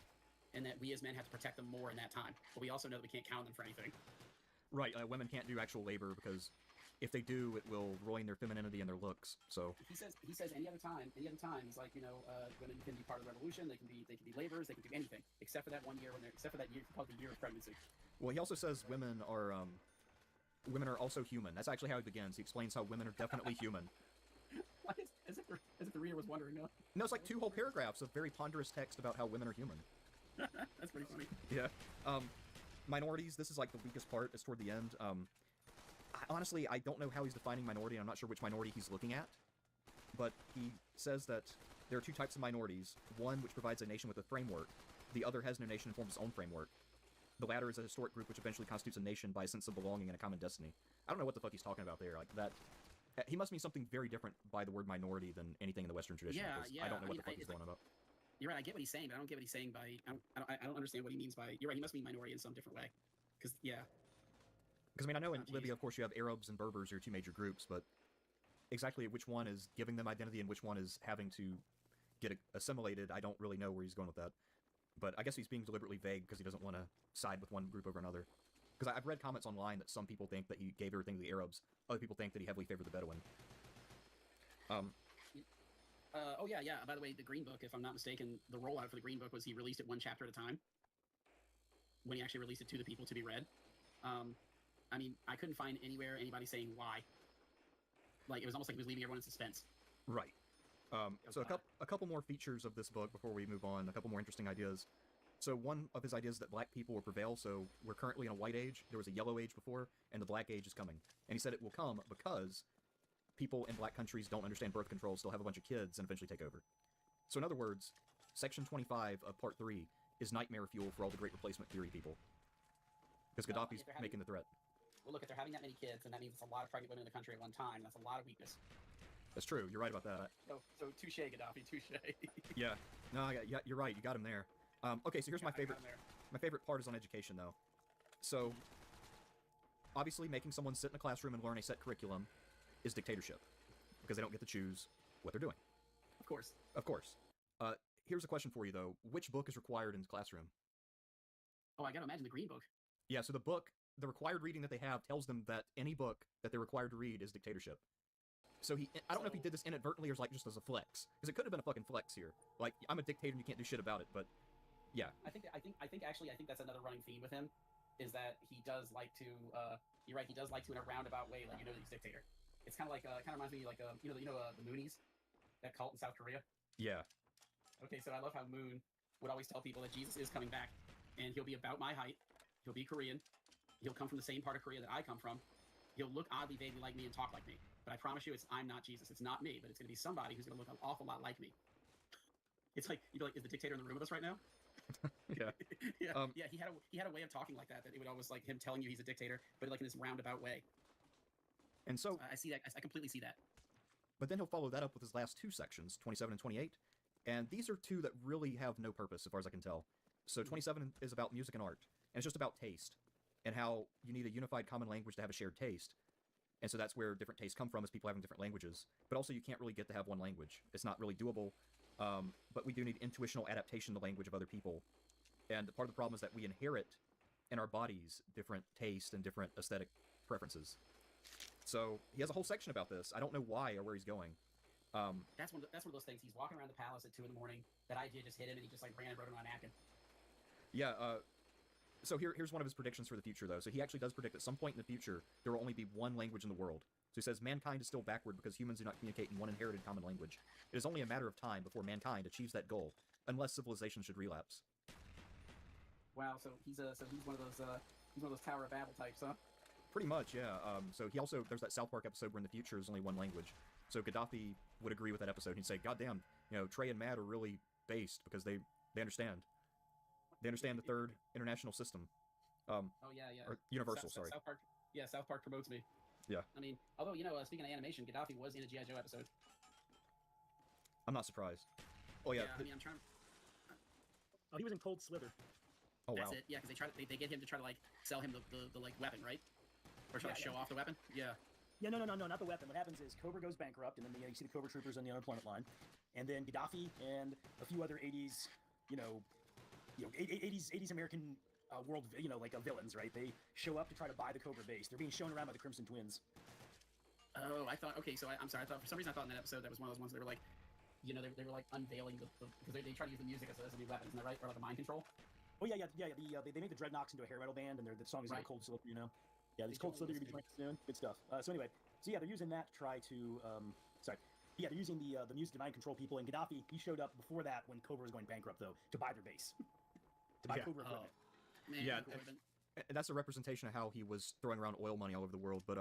and that we as men have to protect them more in that time. But we also know that we can't count on them for anything. Right, women can't do actual labor, because if they do, it will ruin their femininity and their looks, so... He says any other time, he's like, women can be part of the revolution, they can be laborers, they can do anything, except for that 1 year except for that year, called the year of pregnancy. Well, he also says women are also human. That's actually how he begins. He explains how women are definitely human. As if the reader was wondering, no? No, it's like 2 whole paragraphs of very ponderous text about how women are human. That's pretty funny. Yeah. Minorities, this is like the weakest part, it's toward the end. Honestly, I don't know how he's defining minority, and I'm not sure which minority he's looking at. But he says that there are 2 types of minorities. One which provides a nation with a framework. The other has no nation and forms its own framework. The latter is a historic group which eventually constitutes a nation by a sense of belonging and a common destiny. I don't know what the fuck he's talking about there. Like that, he must mean something very different by the word minority than anything in the Western tradition. Yeah. I don't know what the fuck he's going about. You're right. I get what he's saying, but I don't get what he's saying by. I don't understand what he means by. You're right. He must mean minority in some different way. Because Because, I know in Libya, of course, you have Arabs and Berbers, are 2 major groups, but exactly which one is giving them identity and which one is having to get assimilated, I don't really know where he's going with that. But I guess he's being deliberately vague because he doesn't want to side with one group over another. Because I've read comments online that some people think that he gave everything to the Arabs, other people think that he heavily favored the Bedouin. Oh, yeah. By the way, the Green Book, if I'm not mistaken, the rollout for the Green Book was he released it 1 chapter at a time. When he actually released it to the people to be read. I couldn't find anywhere anybody saying why. Like, it was almost like he was leaving everyone in suspense. Right. So a couple more features of this book before we move on. A couple more interesting ideas. So one of his ideas is that black people will prevail. So we're currently in a white age. There was a yellow age before, and the black age is coming. And he said it will come because people in black countries don't understand birth control, still have a bunch of kids, and eventually take over. So in other words, Section 25 of Part 3 is nightmare fuel for all the Great Replacement Theory people. Because Gaddafi's making the threat. Well, look, if they're having that many kids, then that means it's a lot of pregnant women in the country at one time. That's a lot of weakness. That's true. You're right about that. So touche, Gaddafi, touche. Yeah. No, yeah, you're right. You got him there. Okay, so here's my favorite. My favorite part is on education, though. So, obviously, making someone sit in a classroom and learn a set curriculum is dictatorship, because they don't get to choose what they're doing. Of course. Of course. Here's a question for you, though. Which book is required in the classroom? Oh, I gotta imagine the Green Book. Yeah, so the required reading that they have tells them that any book that they're required to read is dictatorship. So I don't know if he did this inadvertently or like just as a flex, because it could have been a fucking flex here. Like, I'm a dictator and you can't do shit about it, but yeah. I think that's another running theme with him, is that he does like to. You're right. He does like to, in a roundabout way, let you know that he's dictator. It's kind of like kind of reminds me like the Moonies, that cult in South Korea. Yeah. Okay, so I love how Moon would always tell people that Jesus is coming back, and he'll be about my height. He'll be Korean. He'll come from the same part of Korea that I come from. He'll look oddly vaguely like me and talk like me. But I promise you, I'm not Jesus. It's not me, but it's going to be somebody who's going to look an awful lot like me. It's like, you'd be like, is the dictator in the room with us right now? Yeah. Yeah, he had a way of talking like that it would always like him telling you he's a dictator, but like in this roundabout way. And so I see that. I completely see that. But then he'll follow that up with his last two sections, 27 and 28. And these are two that really have no purpose, as far as I can tell. So 27 is about music and art, and it's just about taste, and how you need a unified common language to have a shared taste. And so that's where different tastes come from, is people having different languages. But also, you can't really get to have one language. It's not really doable. But we do need intuitional adaptation to the language of other people. And part of the problem is that we inherit in our bodies different tastes and different aesthetic preferences. So he has a whole section about this. I don't know why or where he's going. That's one of those things. He's walking around the palace at 2 in the morning. That idea just hit him, and he just like ran and wrote it on a napkin. Yeah. So here's one of his predictions for the future, though. So he actually does predict at some point in the future there will only be one language in the world. So he says mankind is still backward because humans do not communicate in one inherited common language. It is only a matter of time before mankind achieves that goal, unless civilization should relapse. Wow. So he's one of those Tower of Babel types, huh? Pretty much, yeah. So he also, there's that South Park episode where in the future there's only one language. So Gaddafi would agree with that episode. He'd say, "God damn, Trey and Matt are really based because they understand. They understand the third international system." Oh yeah. Or universal, sorry. South Park promotes me. Yeah. I mean, although speaking of animation, Gaddafi was in a G.I. Joe episode. I'm not surprised. Oh yeah. I mean, I'm trying. Oh, he was in Cold Slither. Oh That's wow. it. Yeah, because they get him to try to like sell him the like weapon, right? Or try to show off the weapon. Yeah. Yeah, no, not the weapon. What happens is Cobra goes bankrupt, and then you see the Cobra troopers on the unemployment line, and then Gaddafi and a few other 80s, 80s American world, villains, right? They show up to try to buy the Cobra base. They're being shown around by the Crimson Twins. Oh, I thought. Okay, so I'm sorry. I thought for some reason I thought in that episode that was one of those ones that were like, they were like unveiling because they try to use the music as a new weapon, isn't that right? Or like a mind control. Oh yeah. They made the Dreadnoks into a hair metal band, and the song is right. Cold Slither, Yeah, this Cold Slither you'll be joining soon. Good stuff. So anyway, they're using that to try to, they're using the music to mind control people. And Gaddafi, he showed up before that when Cobra was going bankrupt, though, to buy their base, to buy Cobra equipment. Man, Yeah, and that's a representation of how he was throwing around oil money all over the world. But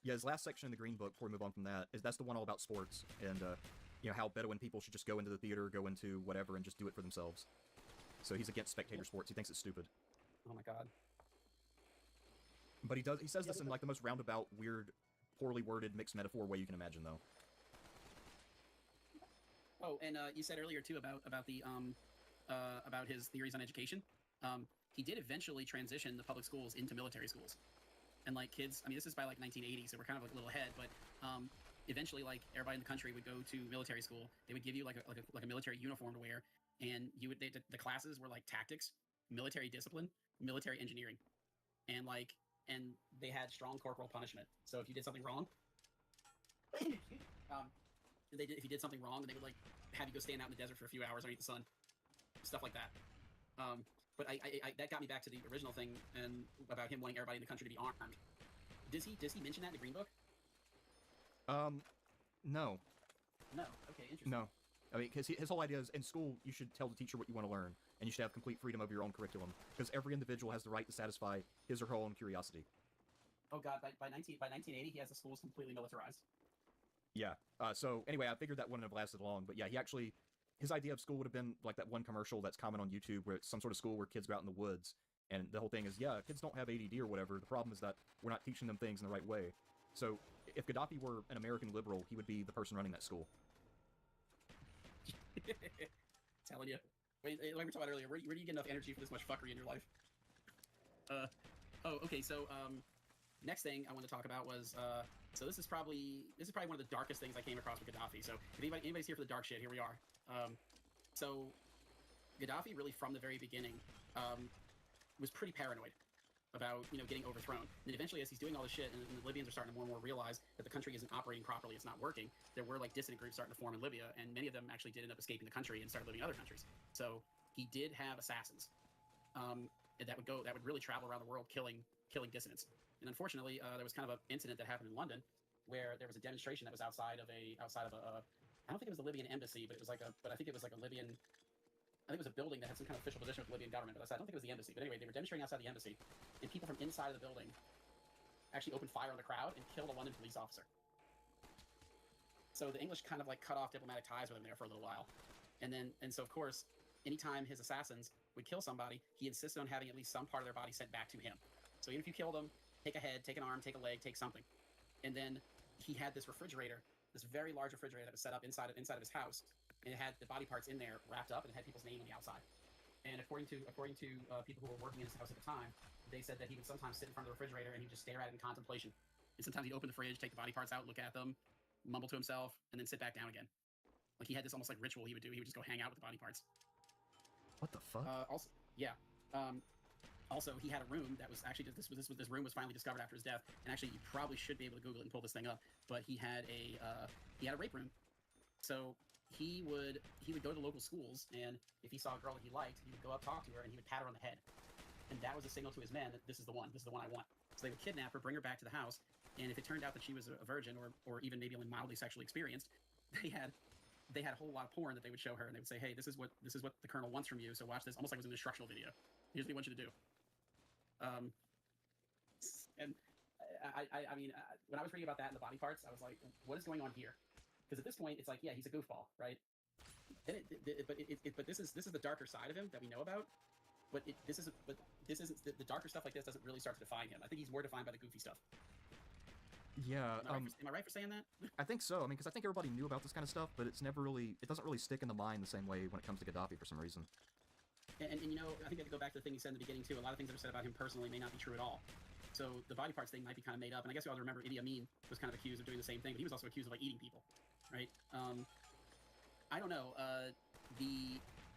yeah, his last section in the Green Book, before we move on from that, that's the one all about sports and how Bedouin people should just go into the theater, go into whatever, and just do it for themselves. So he's against spectator sports. He thinks it's stupid. Oh my god. But he says this in like the most roundabout, weird, poorly worded, mixed metaphor way you can imagine, though. Oh, and you said earlier too about his theories on education. He did eventually transition the public schools into military schools, and like kids. I mean, this is by like 1980, so we're kind of like a little ahead. But eventually, like everybody in the country would go to military school. They would give you like a military uniform to wear, and the classes were like tactics, military discipline, military engineering, and they had strong corporal punishment. So if you did something wrong, if you did something wrong, then they would like have you go stand out in the desert for a few hours underneath the sun, stuff like that. But I that got me back to the original thing and about him wanting everybody in the country to be armed. Does he mention that in the Green Book? No. No. Okay, interesting. No. I mean, because his whole idea is, in school, you should tell the teacher what you want to learn, and you should have complete freedom over your own curriculum, because every individual has the right to satisfy his or her own curiosity. Oh god, by 1980, he has the schools completely militarized. Yeah. So anyway, I figured that wouldn't have lasted long, but yeah, his idea of school would have been like that one commercial that's common on YouTube where it's some sort of school where kids go out in the woods, and the whole thing is, yeah, kids don't have ADD or whatever. The problem is that we're not teaching them things in the right way. So if Gaddafi were an American liberal, he would be the person running that school. Telling you. Wait, like we were talking about earlier, where do you get enough energy for this much fuckery in your life? Okay, so, next thing I want to talk about was, so this is probably one of the darkest things I came across with Gaddafi. So if anybody's here for the dark shit, here we are. So Gaddafi really from the very beginning, was pretty paranoid about, getting overthrown. And eventually, as he's doing all this shit, and the Libyans are starting to more and more realize that the country isn't operating properly, it's not working, there were, like, dissident groups starting to form in Libya, and many of them actually did end up escaping the country and started living in other countries. So he did have assassins that would really travel around the world killing dissidents. And unfortunately, there was kind of an incident that happened in London where there was a demonstration that was outside of a I don't think it was the Libyan embassy, but I think it was like a Libyan. I think it was a building that had some kind of official position with the Libyan government, but I don't think it was the embassy. But anyway, they were demonstrating outside the embassy, and people from inside of the building actually opened fire on the crowd and killed a London police officer. So the English kind of like cut off diplomatic ties with him there for a little while. And so of course, anytime his assassins would kill somebody, he insisted on having at least some part of their body sent back to him. So even if you killed them, take a head, take an arm, take a leg, take something. And then he had this refrigerator, this very large refrigerator that was set up inside of his house, and it had the body parts in there wrapped up, and it had people's name on the outside. And according to people who were working in his house at the time, they said that he would sometimes sit in front of the refrigerator and he'd just stare at it in contemplation. And sometimes he'd open the fridge, take the body parts out, look at them, mumble to himself, and then sit back down again. Like he had this almost like ritual he would do. He would just go hang out with the body parts. What the fuck? Also, he had a room that was actually this room was finally discovered after his death. And actually, you probably should be able to Google it and pull this thing up. But he had a rape room. So he would go to local schools, and if he saw a girl that he liked, he would go up, talk to her, and he would pat her on the head. And that was a signal to his men that this is the one I want. So they would kidnap her, bring her back to the house, and if it turned out that she was a virgin or even maybe only mildly sexually experienced, they had a whole lot of porn that they would show her, and they would say, hey, this is what the colonel wants from you, so watch this, almost like it was an instructional video. Here's what he wants you to do. And I mean, when I was reading about that in the body parts, I was like, what is going on here? Because at this point, it's like, yeah, he's a goofball, right? But this is the darker side of him that we know about. But this isn't the darker stuff like this doesn't really start to define him. I think he's more defined by the goofy stuff. Yeah. Am I right for saying that? I think so. I mean, because I think everybody knew about this kind of stuff, but it doesn't really stick in the mind the same way when it comes to Gaddafi for some reason. And I think I have to go back to the thing you said in the beginning too. A lot of things that are said about him personally may not be true at all. So the body parts thing might be kind of made up. And I guess you all remember Idi Amin was kind of accused of doing the same thing, but he was also accused of like eating people, right? I don't know.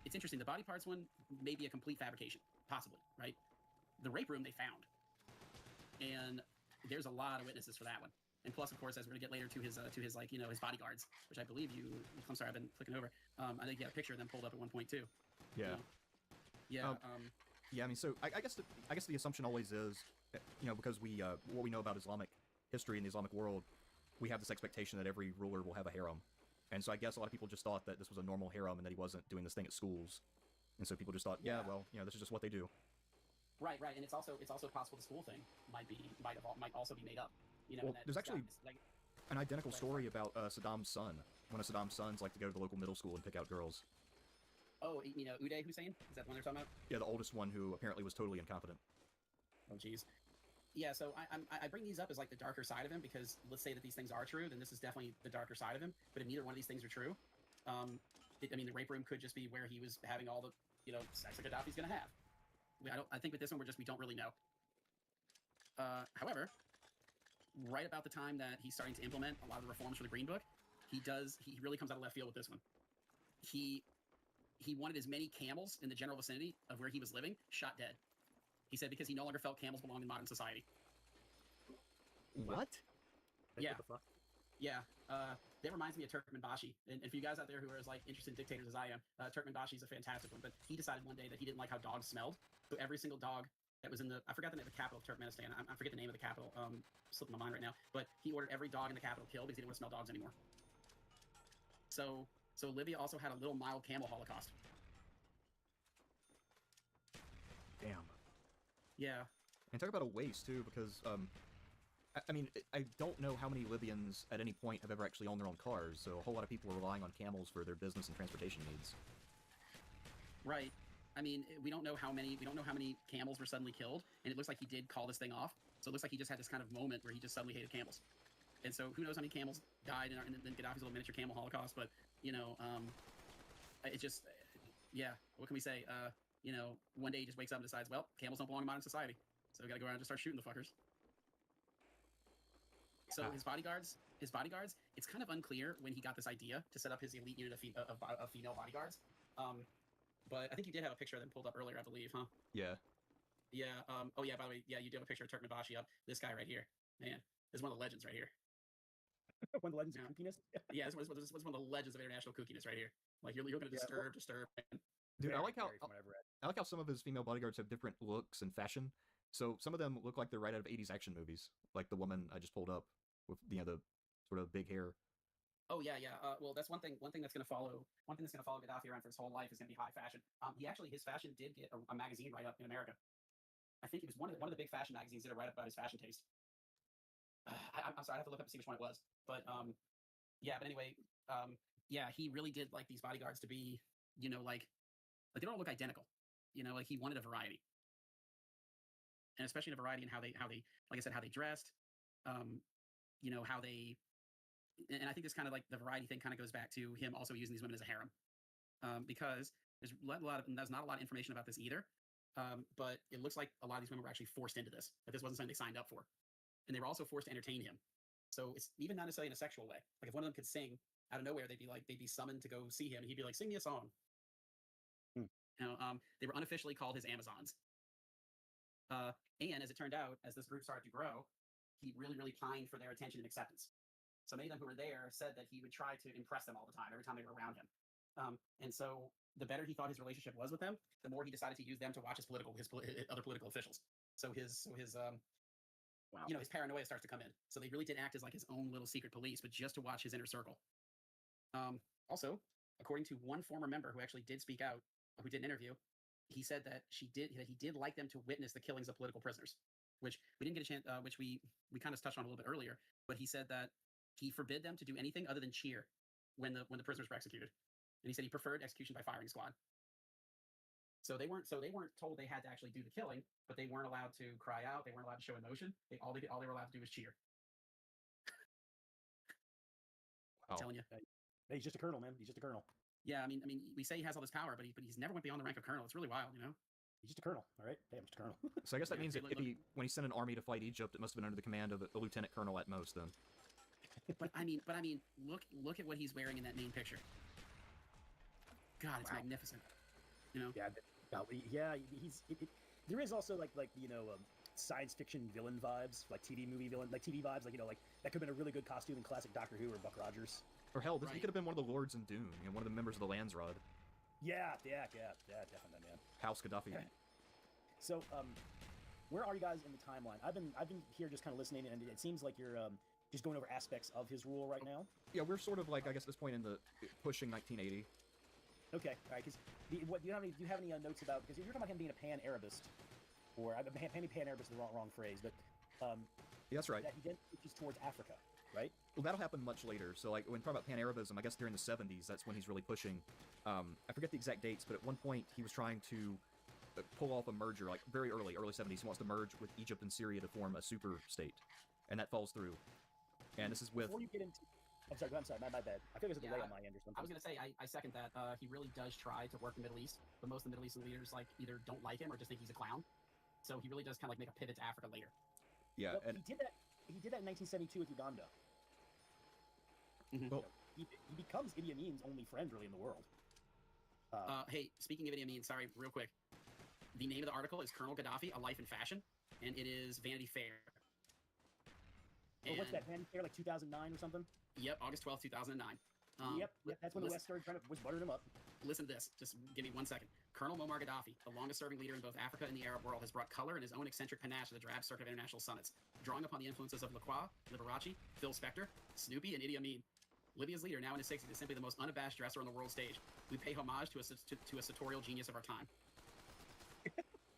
It's interesting. The body parts one may be a complete fabrication, possibly, right? The rape room they found, and there's a lot of witnesses for that one. And plus, of course, as we're gonna get later to his like his bodyguards, which I believe you. I'm sorry, I've been clicking over. I think you had a picture of them pulled up at one point too. Yeah. Yeah. Yeah. I mean, so I guess the assumption always is, because what we know about Islamic history in the Islamic world, we have this expectation that every ruler will have a harem. And so I guess a lot of people just thought that this was a normal harem and that he wasn't doing this thing at schools. And so people just thought, well, this is just what they do. Right, and it's also possible the school thing might also be made up. Well, there's actually an identical story about Saddam's son. One of Saddam's sons liked to go to the local middle school and pick out girls. Oh, Uday Hussein? Is that the one they're talking about? Yeah, the oldest one who apparently was totally incompetent. Oh, jeez. Yeah, so I bring these up as like the darker side of him because let's say that these things are true, then this is definitely the darker side of him. But if neither one of these things are true, the rape room could just be where he was having all the sex that Gaddafi's gonna have. I think with this one we don't really know. However, right about the time that he's starting to implement a lot of the reforms for the Green Book, he really comes out of left field with this one. He wanted as many camels in the general vicinity of where he was living shot dead. He said because he no longer felt camels belonged in modern society. What? Yeah. What the fuck? Yeah. That reminds me of Turkmenbashi. And for you guys out there who are as like interested in dictators as I am, Turkmenbashi is a fantastic one. But he decided one day that he didn't like how dogs smelled. So every single dog that was I forgot the name of the capital of Turkmenistan. I forget the name of the capital. Slipping my mind right now. But he ordered every dog in the capital killed because he didn't want to smell dogs anymore. So Libya also had a little mild camel holocaust. Damn. Yeah. And talk about a waste too, because I mean, I don't know how many Libyans at any point have ever actually owned their own cars, so a whole lot of people are relying on camels for their business and transportation needs. Right. I mean, we don't know how many camels were suddenly killed, and it looks like he did call this thing off. So it looks like he just had this kind of moment where he just suddenly hated camels. And so who knows how many camels died in Gaddafi's little miniature camel holocaust, but, you know, it just, yeah, what can we say? You know, one day he just wakes up and decides, well, camels don't belong in modern society, so we gotta go around and just start shooting the fuckers. So his bodyguards, it's kind of unclear when he got this idea to set up his elite unit of female bodyguards. But I think you did have a picture of them pulled up earlier, I believe, huh? Yeah. Yeah. Oh, yeah, by the way, yeah, you do have a picture of Turkmebashi up. This guy right here. Man, this is one of the legends right here. One of the legends of kookiness? Yeah, this was one of the legends of international kookiness right here. Like, you're going to disturb. Dude, I like how some of his female bodyguards have different looks and fashion. So some of them look like they're right out of 80s action movies. Like the woman I just pulled up with, you know, the sort of big hair. Oh yeah. Well, that's one thing that's going to follow. One thing that's going to follow Gaddafi around for his whole life is going to be high fashion. His fashion did get a magazine write up in America. I think it was one of the big fashion magazines did a write up about his fashion taste. I'm sorry, I have to look up and see which one it was. But yeah. But anyway, yeah, he really did like these bodyguards to be, you know, like they don't look identical. You know, like he wanted a variety, and especially in a variety in how they, like I said, how they dressed. You know, how they. And I think this kind of like the variety thing kind of goes back to him also using these women as a harem, because there's not a lot of information about this either. But it looks like a lot of these women were actually forced into this. That this wasn't something they signed up for, and they were also forced to entertain him. So it's even not necessarily in a sexual way. Like if one of them could sing out of nowhere, they'd be summoned to go see him, and he'd be like, "Sing me a song." You know, they were unofficially called his Amazons. And as it turned out, as this group started to grow, he really, really pined for their attention and acceptance. So many of them who were there said that he would try to impress them all the time, every time they were around him. And so the better he thought his relationship was with them, the more he decided to use them to watch his other political officials. So his you know, his paranoia starts to come in. So they really did act as like his own little secret police, but just to watch his inner circle. Also, according to one former member who actually did speak out, who did an interview, he said that he did like them to witness the killings of political prisoners, which we didn't get a chance, which we kind of touched on a little bit earlier. But he said that he forbid them to do anything other than cheer when the prisoners were executed, and he said he preferred execution by firing squad. So they weren't told they had to actually do the killing, but they weren't allowed to cry out. They weren't allowed to show emotion. All they were allowed to do was cheer. Wow. I'm telling you. Hey, he's just a colonel, man. He's just a colonel. Yeah, I mean, we say he has all this power, but he's never went beyond the rank of colonel. It's really wild, you know. He's just a colonel, all right? Hey, I'm just a colonel. So I guess that Yeah, means that when he sent an army to fight Egypt, it must have been under the command of a lieutenant colonel at most, then. But I mean, look at what he's wearing in that main picture. God, it's magnificent. You know. Yeah, there is also like you know science fiction villain vibes, like TV movie villain, like TV vibes, like you know, like that could have been a really good costume in classic Doctor Who or Buck Rogers. Or hell, he could have been one of the lords in Dune, you know, one of the members of the Landsrod. Yeah, definitely, man. House Gaddafi. Okay. So, where are you guys in the timeline? I've been here just kind of listening, and it seems like you're just going over aspects of his rule right now. Yeah, we're sort of like, I guess, at this point in the pushing 1980. Okay, all right. Because do you have any notes about, because you're talking about him being a pan-Arabist, or pan-Arabist is the wrong phrase, but yeah, that's right. That he then pushes towards Africa, right? Well, that'll happen much later. So, like, when talking about pan-Arabism, I guess during the 70s, that's when he's really pushing. I forget the exact dates, but at one point he was trying to pull off a merger, like very early 70s. He wants to merge with Egypt and Syria to form a super state, and that falls through. And this is with. Before you get into, I'm sorry, my bad. I feel like there's a delay on my end or something. I was gonna say I second that. He really does try to work the Middle East, but most of the Middle Eastern leaders like either don't like him or just think he's a clown. So he really does kind of like make a pivot to Africa later. Yeah, well, and he did that in 1972 with Uganda. Mm-hmm. Well, he becomes Idi Amin's only friend really in the world. Hey, speaking of Idi Amin, sorry, real quick. The name of the article is Colonel Gaddafi: A Life in Fashion, and it is Vanity Fair. Oh, what's that, Vanity Fair, like 2009 or something? Yep, August 12th, 2009. Yep, that's when the West started was buttering him up. Listen to this. Just give me 1 second. Colonel Muammar Gaddafi, the longest-serving leader in both Africa and the Arab world, has brought color and his own eccentric panache to the drab circuit of international summits, drawing upon the influences of Lacroix, Liberace, Phil Spector, Snoopy, and Idi Amin. Libya's leader, now in his 60s, is simply the most unabashed dresser on the world stage. We pay homage to a sartorial genius of our time.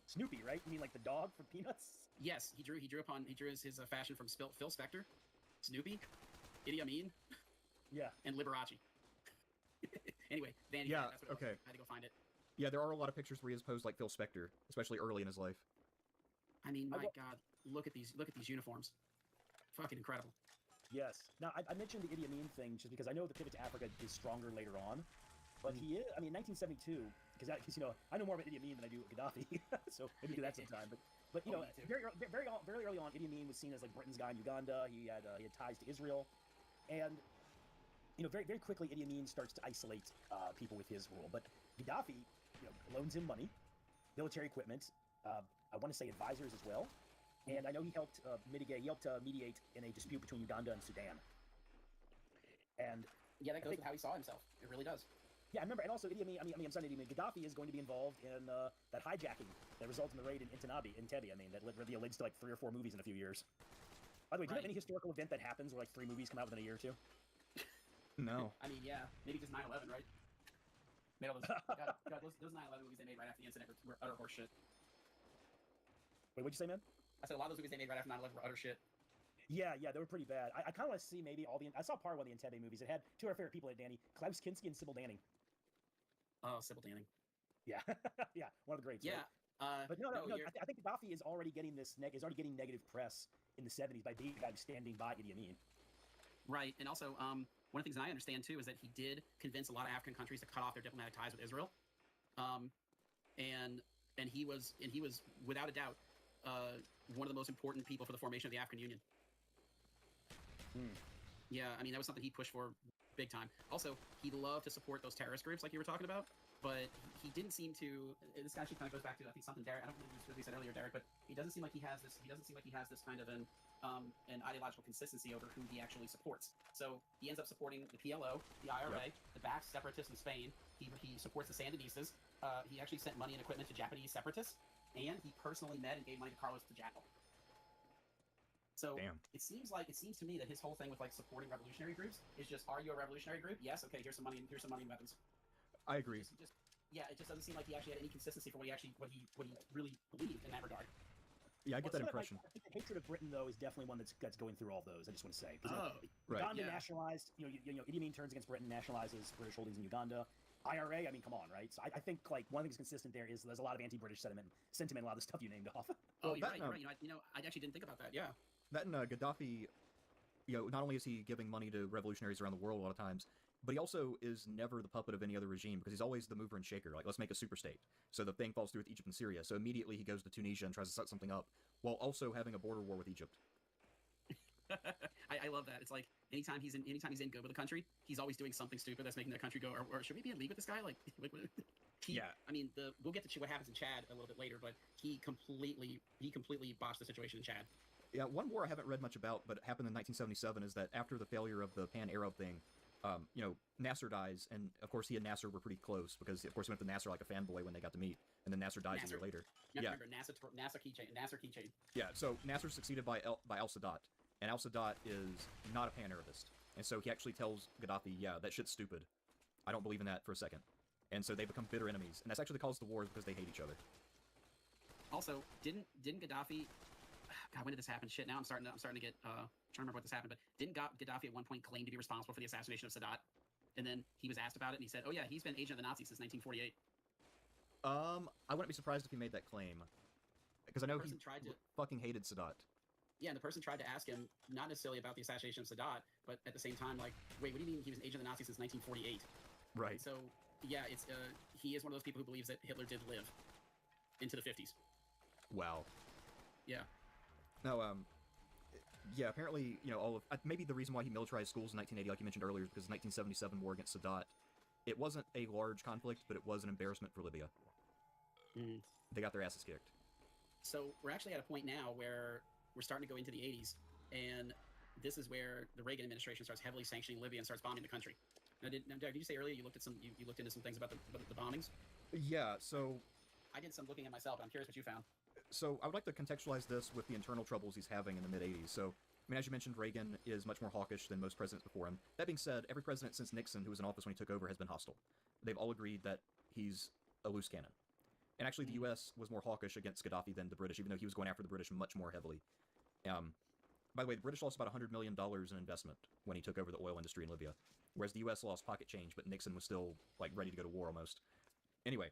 Snoopy, right? You mean like the dog from Peanuts? Yes, he drew his fashion from Phil Spector, Snoopy, Idi Amin, and Liberace. Anyway, Vanity Yeah, that's what it was. okay. I had to go find it. Yeah, there are a lot of pictures where he is posed like Phil Spector, especially early in his life. I mean, my God, look at these uniforms. Fucking incredible. Yes. Now, I mentioned the Idi Amin thing just because I know the pivot to Africa is stronger later on. But he is, I mean, 1972, because you know, I know more about Idi Amin than I do Gaddafi, so maybe do that sometime. But you know, very early on, Idi Amin was seen as like Britain's guy in Uganda. He had ties to Israel, and you know, very quickly, Idi Amin starts to isolate people with his rule. But Gaddafi, you know, loans him money, military equipment. I want to say advisors as well, and I know he helped mediate in a dispute between Uganda and Sudan. And yeah, that goes with how he saw himself. It really does. Yeah, I remember, and also Idi Amin. I'm sorry, Idi Amin. Gaddafi is going to be involved in that hijacking that resulted in the raid in Entebbe. I mean, that leads to like 3 or 4 movies in a few years. By the way, do you know any historical event that happens where like 3 movies come out within a year or 2? No. I mean, yeah, maybe just 9/11, right? Made all those, God, those 9/11 movies they made right after the incident were utter horseshit. Wait, what'd you say, man? I said a lot of those movies they made right after 9/11 were utter shit. Yeah, they were pretty bad. I kind of want to see maybe all the. I saw part of one of the Entebbe movies. It had 2 of our favorite people in it, Danny, Klaus Kinski and Sybil Danning. Oh, Sybil Danning. Yeah, yeah, one of the greats. Yeah, right? But no. I think Gaddafi is already getting getting negative press in the 70s by being the guy standing by Idi Amin. Right, and also one of the things that I understand too is that he did convince a lot of African countries to cut off their diplomatic ties with Israel, and he was without a doubt one of the most important people for the formation of the African Union. Yeah, I mean that was something he pushed for big time. Also, he loved to support those terrorist groups like you were talking about, but he didn't seem to. This actually kind of goes back to I think something Derek. I don't know what you said earlier, Derek, but he doesn't seem like he has this. He doesn't seem like he has this kind of an ideological consistency over who he actually supports. So he ends up supporting the PLO, the IRA, the Basque separatists in Spain. He supports the Sandinistas. He actually sent money and equipment to Japanese separatists, and he personally met and gave money to Carlos Tajano. So it seems to me that his whole thing with like supporting revolutionary groups is just, are you a revolutionary group? Yes, okay, here's some money and weapons. I agree. It just doesn't seem like he actually had any consistency for what he really believed in that regard. Yeah, I get that impression. I think the hatred of Britain, though, is definitely one that's going through all those. I just want to say. Right. Uganda nationalized. You know, Idi Amin turns against Britain, nationalizes British holdings in Uganda. IRA. I mean, come on, right? So I think like one thing that's consistent there is there's a lot of anti-British sentiment. A lot of the stuff you named off. You're right. I actually didn't think about that. Yeah. That and Gaddafi, you know, not only is he giving money to revolutionaries around the world a lot of times, but he also is never the puppet of any other regime because he's always the mover and shaker. Like, let's make a super state. So the thing falls through with Egypt and Syria. So immediately he goes to Tunisia and tries to set something up while also having a border war with Egypt. I love that. It's like anytime he's in good with a country, he's always doing something stupid that's making that country go, or should we be in league with this guy? Like I mean, we'll get to what happens in Chad a little bit later, but he completely botched the situation in Chad. Yeah, one war I haven't read much about, but it happened in 1977, is that after the failure of the Pan-Arab thing, you know, Nasser dies, and of course he and Nasser were pretty close because, of course, he went to Nasser like a fanboy when they got to meet, and then Nasser dies a year later. Remember, Nasser keychain. Yeah, so Nasser's succeeded by al-Sadat, and al-Sadat is not a Pan-Arabist, and so he actually tells Gaddafi, yeah, that shit's stupid. I don't believe in that for a second. And so they become bitter enemies, and that's actually the cause of the wars because they hate each other. Also, didn't Gaddafi? God, when did this happen? Shit, now I'm starting to get trying to remember what this happened. But didn't Gaddafi at one point claim to be responsible for the assassination of Sadat? And then he was asked about it, and he said, "Oh yeah, he's been agent of the Nazis since 1948." I wouldn't be surprised if he made that claim, because I know he fucking hated Sadat. Yeah, and the person tried to ask him not necessarily about the assassination of Sadat, but at the same time, like, wait, what do you mean he was an agent of the Nazis since 1948? Right. So yeah, it's he is one of those people who believes that Hitler did live into the 50s. Wow. Yeah. No, yeah, apparently, you know, maybe the reason why he militarized schools in 1980, like you mentioned earlier, is because the 1977 war against Sadat, it wasn't a large conflict, but it was an embarrassment for Libya. They got their asses kicked. So we're actually at a point now where we're starting to go into the 80s, and this is where the Reagan administration starts heavily sanctioning Libya and starts bombing the country. Now, did you say earlier you looked into some things about the bombings? Yeah, so I did some looking at myself. I'm curious what you found. So I would like to contextualize this with the internal troubles he's having in the mid-'80s. So, I mean, as you mentioned, Reagan is much more hawkish than most presidents before him. That being said, every president since Nixon who was in office when he took over has been hostile. They've all agreed that he's a loose cannon. And actually, the U.S. was more hawkish against Gaddafi than the British, even though he was going after the British much more heavily. By the way, the British lost about $100 million in investment when he took over the oil industry in Libya, whereas the U.S. lost pocket change, but Nixon was still, like, ready to go to war almost. Anyway,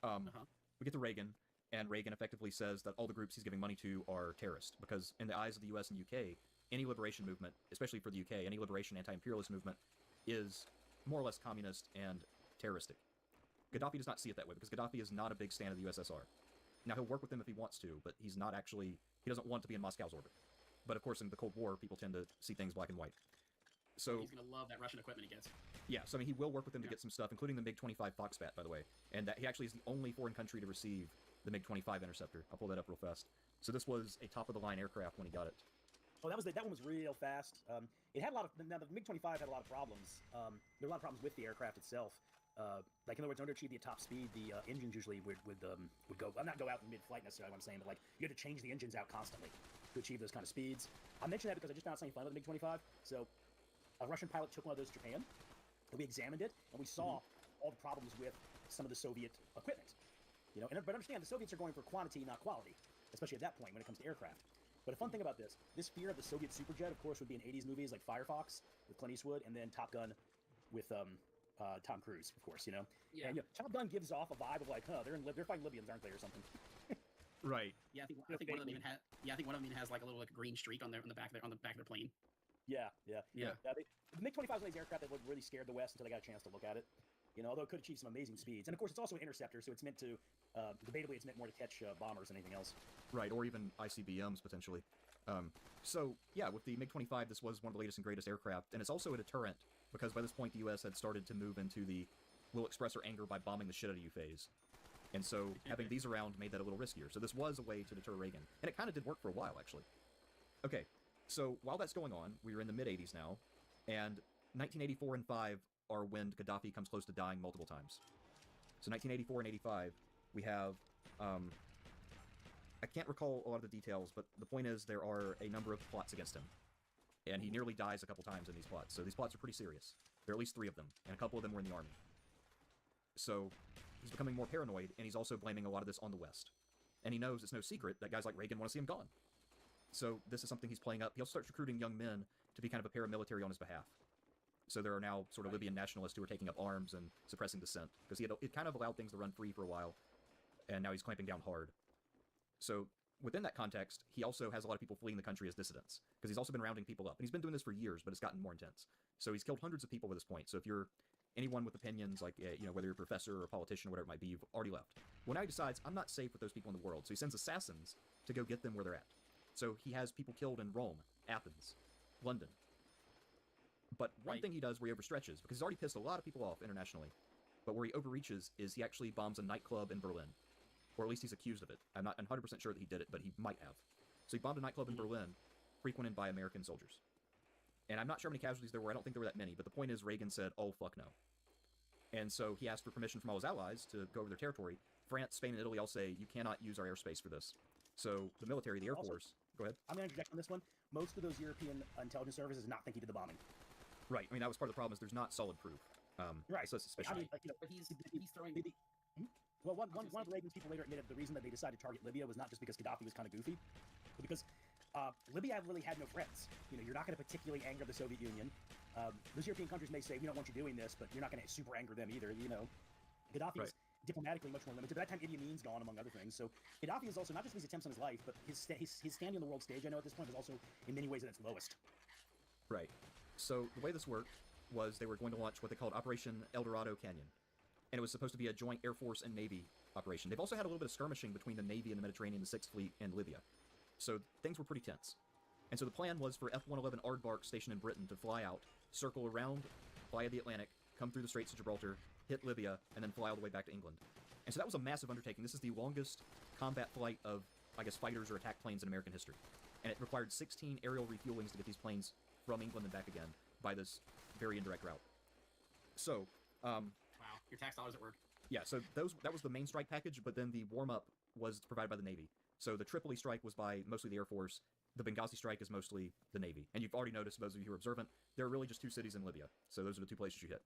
we get to Reagan, and Reagan effectively says that all the groups he's giving money to are terrorist, because in the eyes of the U.S. and UK, any liberation movement, especially for the UK, any liberation anti-imperialist movement is more or less communist and terroristic. Gaddafi does not see it that way, because Gaddafi is not a big fan of the USSR. Now, he'll work with them if he wants to, but he's not actually... He doesn't want to be in Moscow's orbit. But, of course, in the Cold War, people tend to see things black and white. So he's going to love that Russian equipment he gets. Yeah, so, I mean, he will work with them to get some stuff, including the MiG-25 Foxbat, by the way. And that he actually is the only foreign country to receive the MiG-25 interceptor. I'll pull that up real fast. So this was a top-of-the-line aircraft when he got it. Oh, that one was real fast. It had a lot of... Now, the MiG-25 had a lot of problems. There were a lot of problems with the aircraft itself. Like, in other words, in order to achieve the top speed, the engines usually would go... Well, not go out in mid-flight necessarily, what I'm saying, but, like, you had to change the engines out constantly to achieve those kind of speeds. I mention that because I just found something fun with the MiG-25. So, a Russian pilot took one of those to Japan, and we examined it, and we saw all the problems with some of the Soviet equipment. You know, but understand, the Soviets are going for quantity, not quality, especially at that point when it comes to aircraft. But a fun thing about this fear of the Soviet superjet, of course, would be in 80s movies like Firefox with Clint Eastwood, and then Top Gun with Tom Cruise, of course, you know? Yeah. And, Top Gun gives off a vibe of like, they're fighting Libyans, aren't they, or something? Right. Yeah, I think one of them even has. Yeah, I think one of them even has like a green streak on the back of their plane. Yeah. Yeah. The MiG-25 was one of these aircraft that really scared the West until they got a chance to look at it. You know, although it could achieve some amazing speeds, and of course it's also an interceptor, so it's meant to, debatably, it's meant more to catch bombers than anything else. Right, or even ICBMs potentially. So yeah, with the MiG-25, this was one of the latest and greatest aircraft, and it's also a deterrent because by this point the U.S. had started to move into the "we'll express our anger by bombing the shit out of you" phase. And so having these around made that a little riskier. So this was a way to deter Reagan. And it kind of did work for a while, actually. Okay, so while that's going on, we're in the mid-'80s now, and 1984 and 5 are when Gaddafi comes close to dying multiple times. So 1984 and 85, we have... I can't recall a lot of the details, but the point is there are a number of plots against him. And he nearly dies a couple times in these plots. So these plots are pretty serious. There are at least 3 of them, and a couple of them were in the army. So... he's becoming more paranoid, and he's also blaming a lot of this on the West. And he knows it's no secret that guys like Reagan want to see him gone. So this is something he's playing up. He also starts recruiting young men to be kind of a paramilitary on his behalf. So there are now sort of Libyan nationalists who are taking up arms and suppressing dissent, because it kind of allowed things to run free for a while, and now he's clamping down hard. So within that context, he also has a lot of people fleeing the country as dissidents, because he's also been rounding people up. And he's been doing this for years, but it's gotten more intense. So he's killed hundreds of people at this point. So if you're anyone with opinions, like, whether you're a professor or a politician or whatever it might be, you've already left. Well, now he decides, I'm not safe with those people in the world, so he sends assassins to go get them where they're at. So he has people killed in Rome, Athens, London. But one thing he does where he overstretches, because he's already pissed a lot of people off internationally, but where he overreaches is he actually bombs a nightclub in Berlin. Or at least he's accused of it. I'm not 100% sure that he did it, but he might have. So he bombed a nightclub in Berlin, frequented by American soldiers. And I'm not sure how many casualties there were. I don't think there were that many, but the point is Reagan said, oh, fuck no. And so he asked for permission from all his allies to go over their territory. France, Spain, and Italy all say, you cannot use our airspace for this. So the military, the Air Force... Go ahead. I'm going to interject on this one. Most of those European intelligence services did not think he did the bombing. Right. I mean, that was part of the problem, is there's not solid proof. Right. So suspicion. I mean, But he's throwing... Well, one of Reagan's people later admitted the reason that they decided to target Libya was not just because Gaddafi was kind of goofy, but because Libya really had no friends. You know, you're not going to particularly anger the Soviet Union. Those European countries may say, we don't want you doing this, but you're not going to super anger them either, you know. Gaddafi was diplomatically much more limited. By that time, Idi Amin's gone, among other things. So Gaddafi is also, not just his attempts on his life, but his standing on the world stage, I know at this point, is also in many ways at its lowest. Right. So the way this worked was they were going to launch what they called Operation El Dorado Canyon. And it was supposed to be a joint Air Force and Navy operation. They've also had a little bit of skirmishing between the Navy and the Mediterranean, the Sixth Fleet, and Libya. So things were pretty tense. And so the plan was for F-111 Aardvark stationed in Britain to fly out, circle around via the Atlantic, come through the Straits of Gibraltar, hit Libya, and then fly all the way back to England. And so that was a massive undertaking. This is the longest combat flight of, I guess, fighters or attack planes in American history. And it required 16 aerial refuelings to get these planes from England and back again by this very indirect route. So, wow, your tax dollars at work. Yeah, so that was the main strike package, but then the warm-up was provided by the Navy. So the Tripoli strike was by mostly the Air Force, the Benghazi strike is mostly the Navy. And you've already noticed, those of you who are observant, there are really just 2 cities in Libya. So those are the 2 places you hit.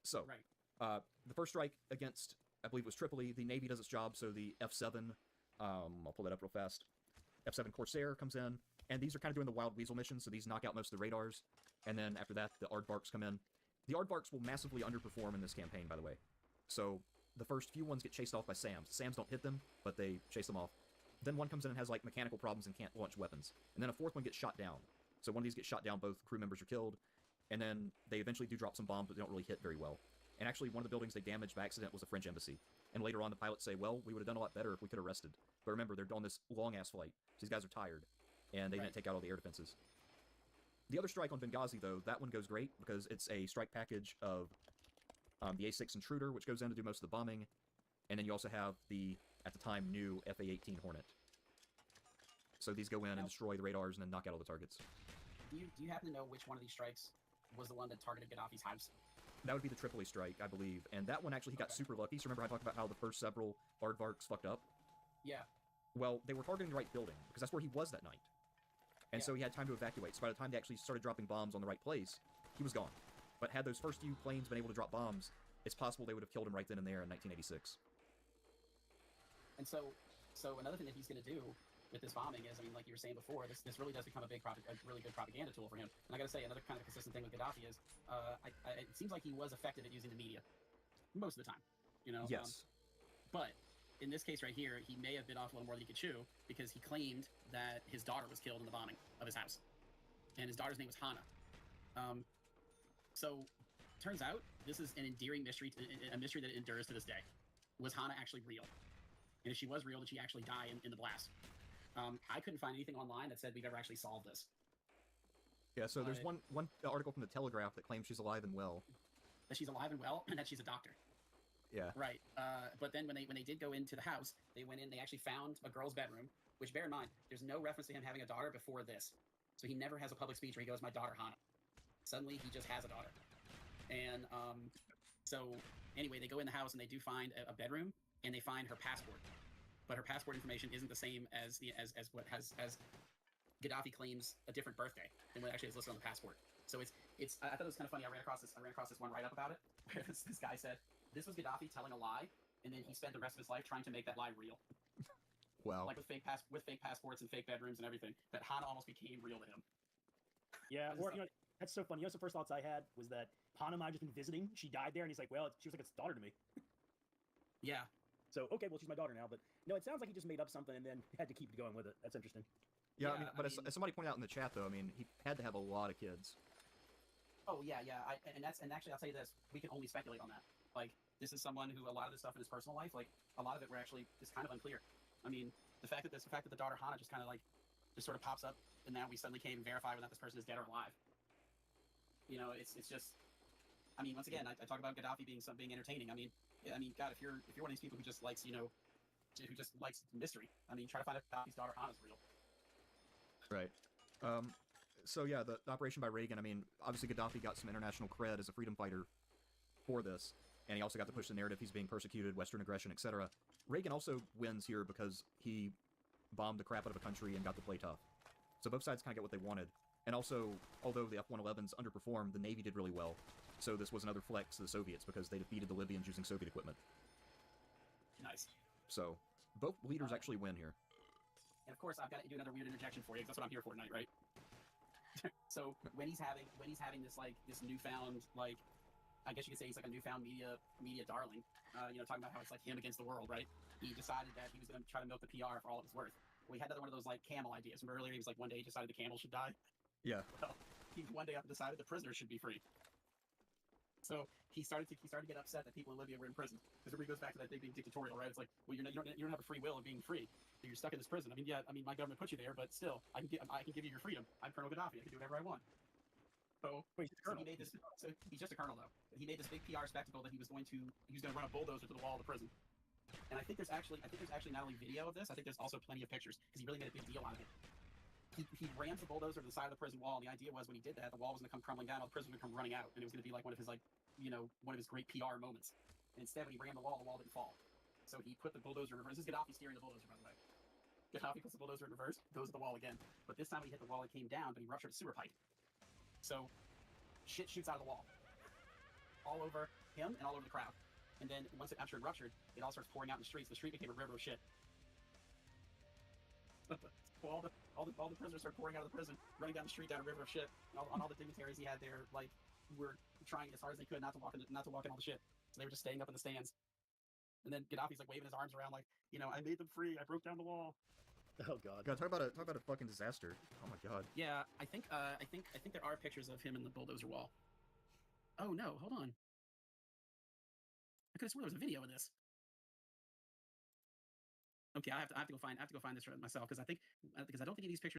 So, Right. the first strike against, I believe it was Tripoli, the Navy does its job, so the F-7, I'll pull that up real fast, F-7 Corsair comes in, and these are kind of doing the Wild Weasel mission, so these knock out most of the radars, and then after that, the Aardvarks come in. The Aardvarks will massively underperform in this campaign, by the way. So, the first few ones get chased off by SAMs. SAMs don't hit them, but they chase them off. Then one comes in and has, like, mechanical problems and can't launch weapons. And then a 4th one gets shot down. So one of these gets shot down, both crew members are killed, and then they eventually do drop some bombs, but they don't really hit very well. And actually, one of the buildings they damaged by accident was a French embassy. And later on, the pilots say, well, we would have done a lot better if we could have rested. But remember, they're on this long-ass flight. So these guys are tired, and they didn't take out all the air defenses. The other strike on Benghazi, though, that one goes great, because it's a strike package of the A-6 Intruder, which goes in to do most of the bombing. And then you also have the, at the time, new FA-18 Hornet. So these go in and destroy the radars and then knock out all the targets. Do you happen to know which one of these strikes was the one that targeted Gaddafi's house? That would be the Tripoli strike, I believe. And that one actually, he got super lucky. So remember I talked about how the first several Aardvarks fucked up? Yeah. Well, they were targeting the right building, because that's where he was that night. And so he had time to evacuate. So by the time they actually started dropping bombs on the right place, he was gone. But had those first few planes been able to drop bombs, it's possible they would have killed him right then and there in 1986. And so another thing that he's going to do with this bombing is, I mean, like you were saying before, this really does become a really good propaganda tool for him. And I got to say, another kind of consistent thing with Gaddafi is, it seems like he was effective at using the media most of the time, you know. Yes. But in this case right here, he may have bit off a little more than he could chew, because he claimed that his daughter was killed in the bombing of his house, and his daughter's name was Hana. So turns out this is an endearing mystery, a mystery that endures to this day. Was Hana actually real? And if she was real, did she actually die in the blast? I couldn't find anything online that said we've ever actually solved this. Yeah, so there's one article from the Telegraph that claims she's alive and well. That she's alive and well, and that she's a doctor. Yeah. Right. But then when they did go into the house, they went in, they actually found a girl's bedroom, which, bear in mind, there's no reference to him having a daughter before this. So he never has a public speech where he goes, my daughter Hana. Suddenly, he just has a daughter. And so anyway, they go in the house and they do find a bedroom, and they find her passport. But her passport information isn't the same as what as Gaddafi claims a different birthday than what actually is listed on the passport. So it's I thought it was kind of funny. I ran across this one write up about it, where this guy said this was Gaddafi telling a lie, and then he spent the rest of his life trying to make that lie real. Wow. Like with fake passports and fake bedrooms and everything, that Hana almost became real to him. Yeah, or you know, that's so funny. You know, some first thoughts I had was that Hana might have just been visiting. She died there, and he's like, well, she was like a daughter to me. Yeah. So, okay, well, she's my daughter now, but no, it sounds like he just made up something and then had to keep going with it. That's interesting. Yeah, I mean, but as somebody pointed out in the chat, though, I mean, he had to have a lot of kids. Oh, yeah. And actually, I'll tell you this, we can only speculate on that. Like, this is someone who, a lot of this stuff in his personal life, like, a lot of it is kind of unclear. I mean, the fact that the daughter Hana just kind of, like, just sort of pops up, and now we suddenly can't even verify whether this person is dead or alive. You know, it's just, I mean, once again, I talk about Gaddafi being entertaining. I mean, God, if you're one of these people who just likes, who just likes mystery, I mean, try to find out if Gaddafi's daughter Hana is real. Right. So yeah, the operation by Reagan, I mean, obviously Gaddafi got some international cred as a freedom fighter for this, and he also got to push the narrative he's being persecuted, Western aggression, etc. Reagan also wins here because he bombed the crap out of a country and got to play tough. So both sides kind of get what they wanted. And also, although the F-111s underperformed, the Navy did really well. So this was another flex to the Soviets because they defeated the Libyans using Soviet equipment. Nice. So both leaders actually win here. And of course, I've got to do another weird interjection for you, because that's what I'm here for tonight, right? So when he's having this newfound, like, I guess you could say he's like a newfound media darling, talking about how it's like him against the world, right? He decided that he was going to try to milk the PR for all it was worth. Well, he had another one of those like camel ideas. Remember earlier he was like, one day he decided the camel should die. Yeah. Well, he one day decided the prisoners should be free. So he started to get upset that people in Libya were in prison. Because everybody goes back to that thing being dictatorial, right? It's like, well, you don't have a free will of being free. You're stuck in this prison. I mean, my government put you there, but still, I can give you your freedom. I'm Colonel Gaddafi. I can do whatever I want. So he made this. So he's just a colonel, though. He made this big PR spectacle that he was going to run a bulldozer to the wall of the prison. And I think there's actually not only video of this. I think there's also plenty of pictures, because he really made a big deal out of it. He rams the bulldozer to the side of the prison wall, and the idea was when he did that, the wall was going to come crumbling down, all the prisoners would come running out, and it was going to be like one of his great PR moments. And instead, when he rammed the wall didn't fall. So he put the bulldozer in reverse. This is Gaddafi steering the bulldozer, by the way. Gaddafi puts the bulldozer in reverse, goes to the wall again. But this time when he hit the wall, it came down, but he ruptured a sewer pipe. So shit shoots out of the wall. All over him and all over the crowd. And then once it after it ruptured, it all starts pouring out in the streets. The street became a river of shit. all the prisoners start pouring out of the prison, running down the street down a river of shit. And all the dignitaries he had there, like, were trying as hard as they could not to walk in all the shit. So they were just staying up in the stands. And then Gaddafi's like waving his arms around, like, you know, I made them free. I broke down the wall. Oh god. God, talk about a fucking disaster. Oh my god. Yeah, I think there are pictures of him in the bulldozer wall. Oh no, hold on. I could have sworn there was a video of this. Okay, I have to go find this myself because I don't think any of these pictures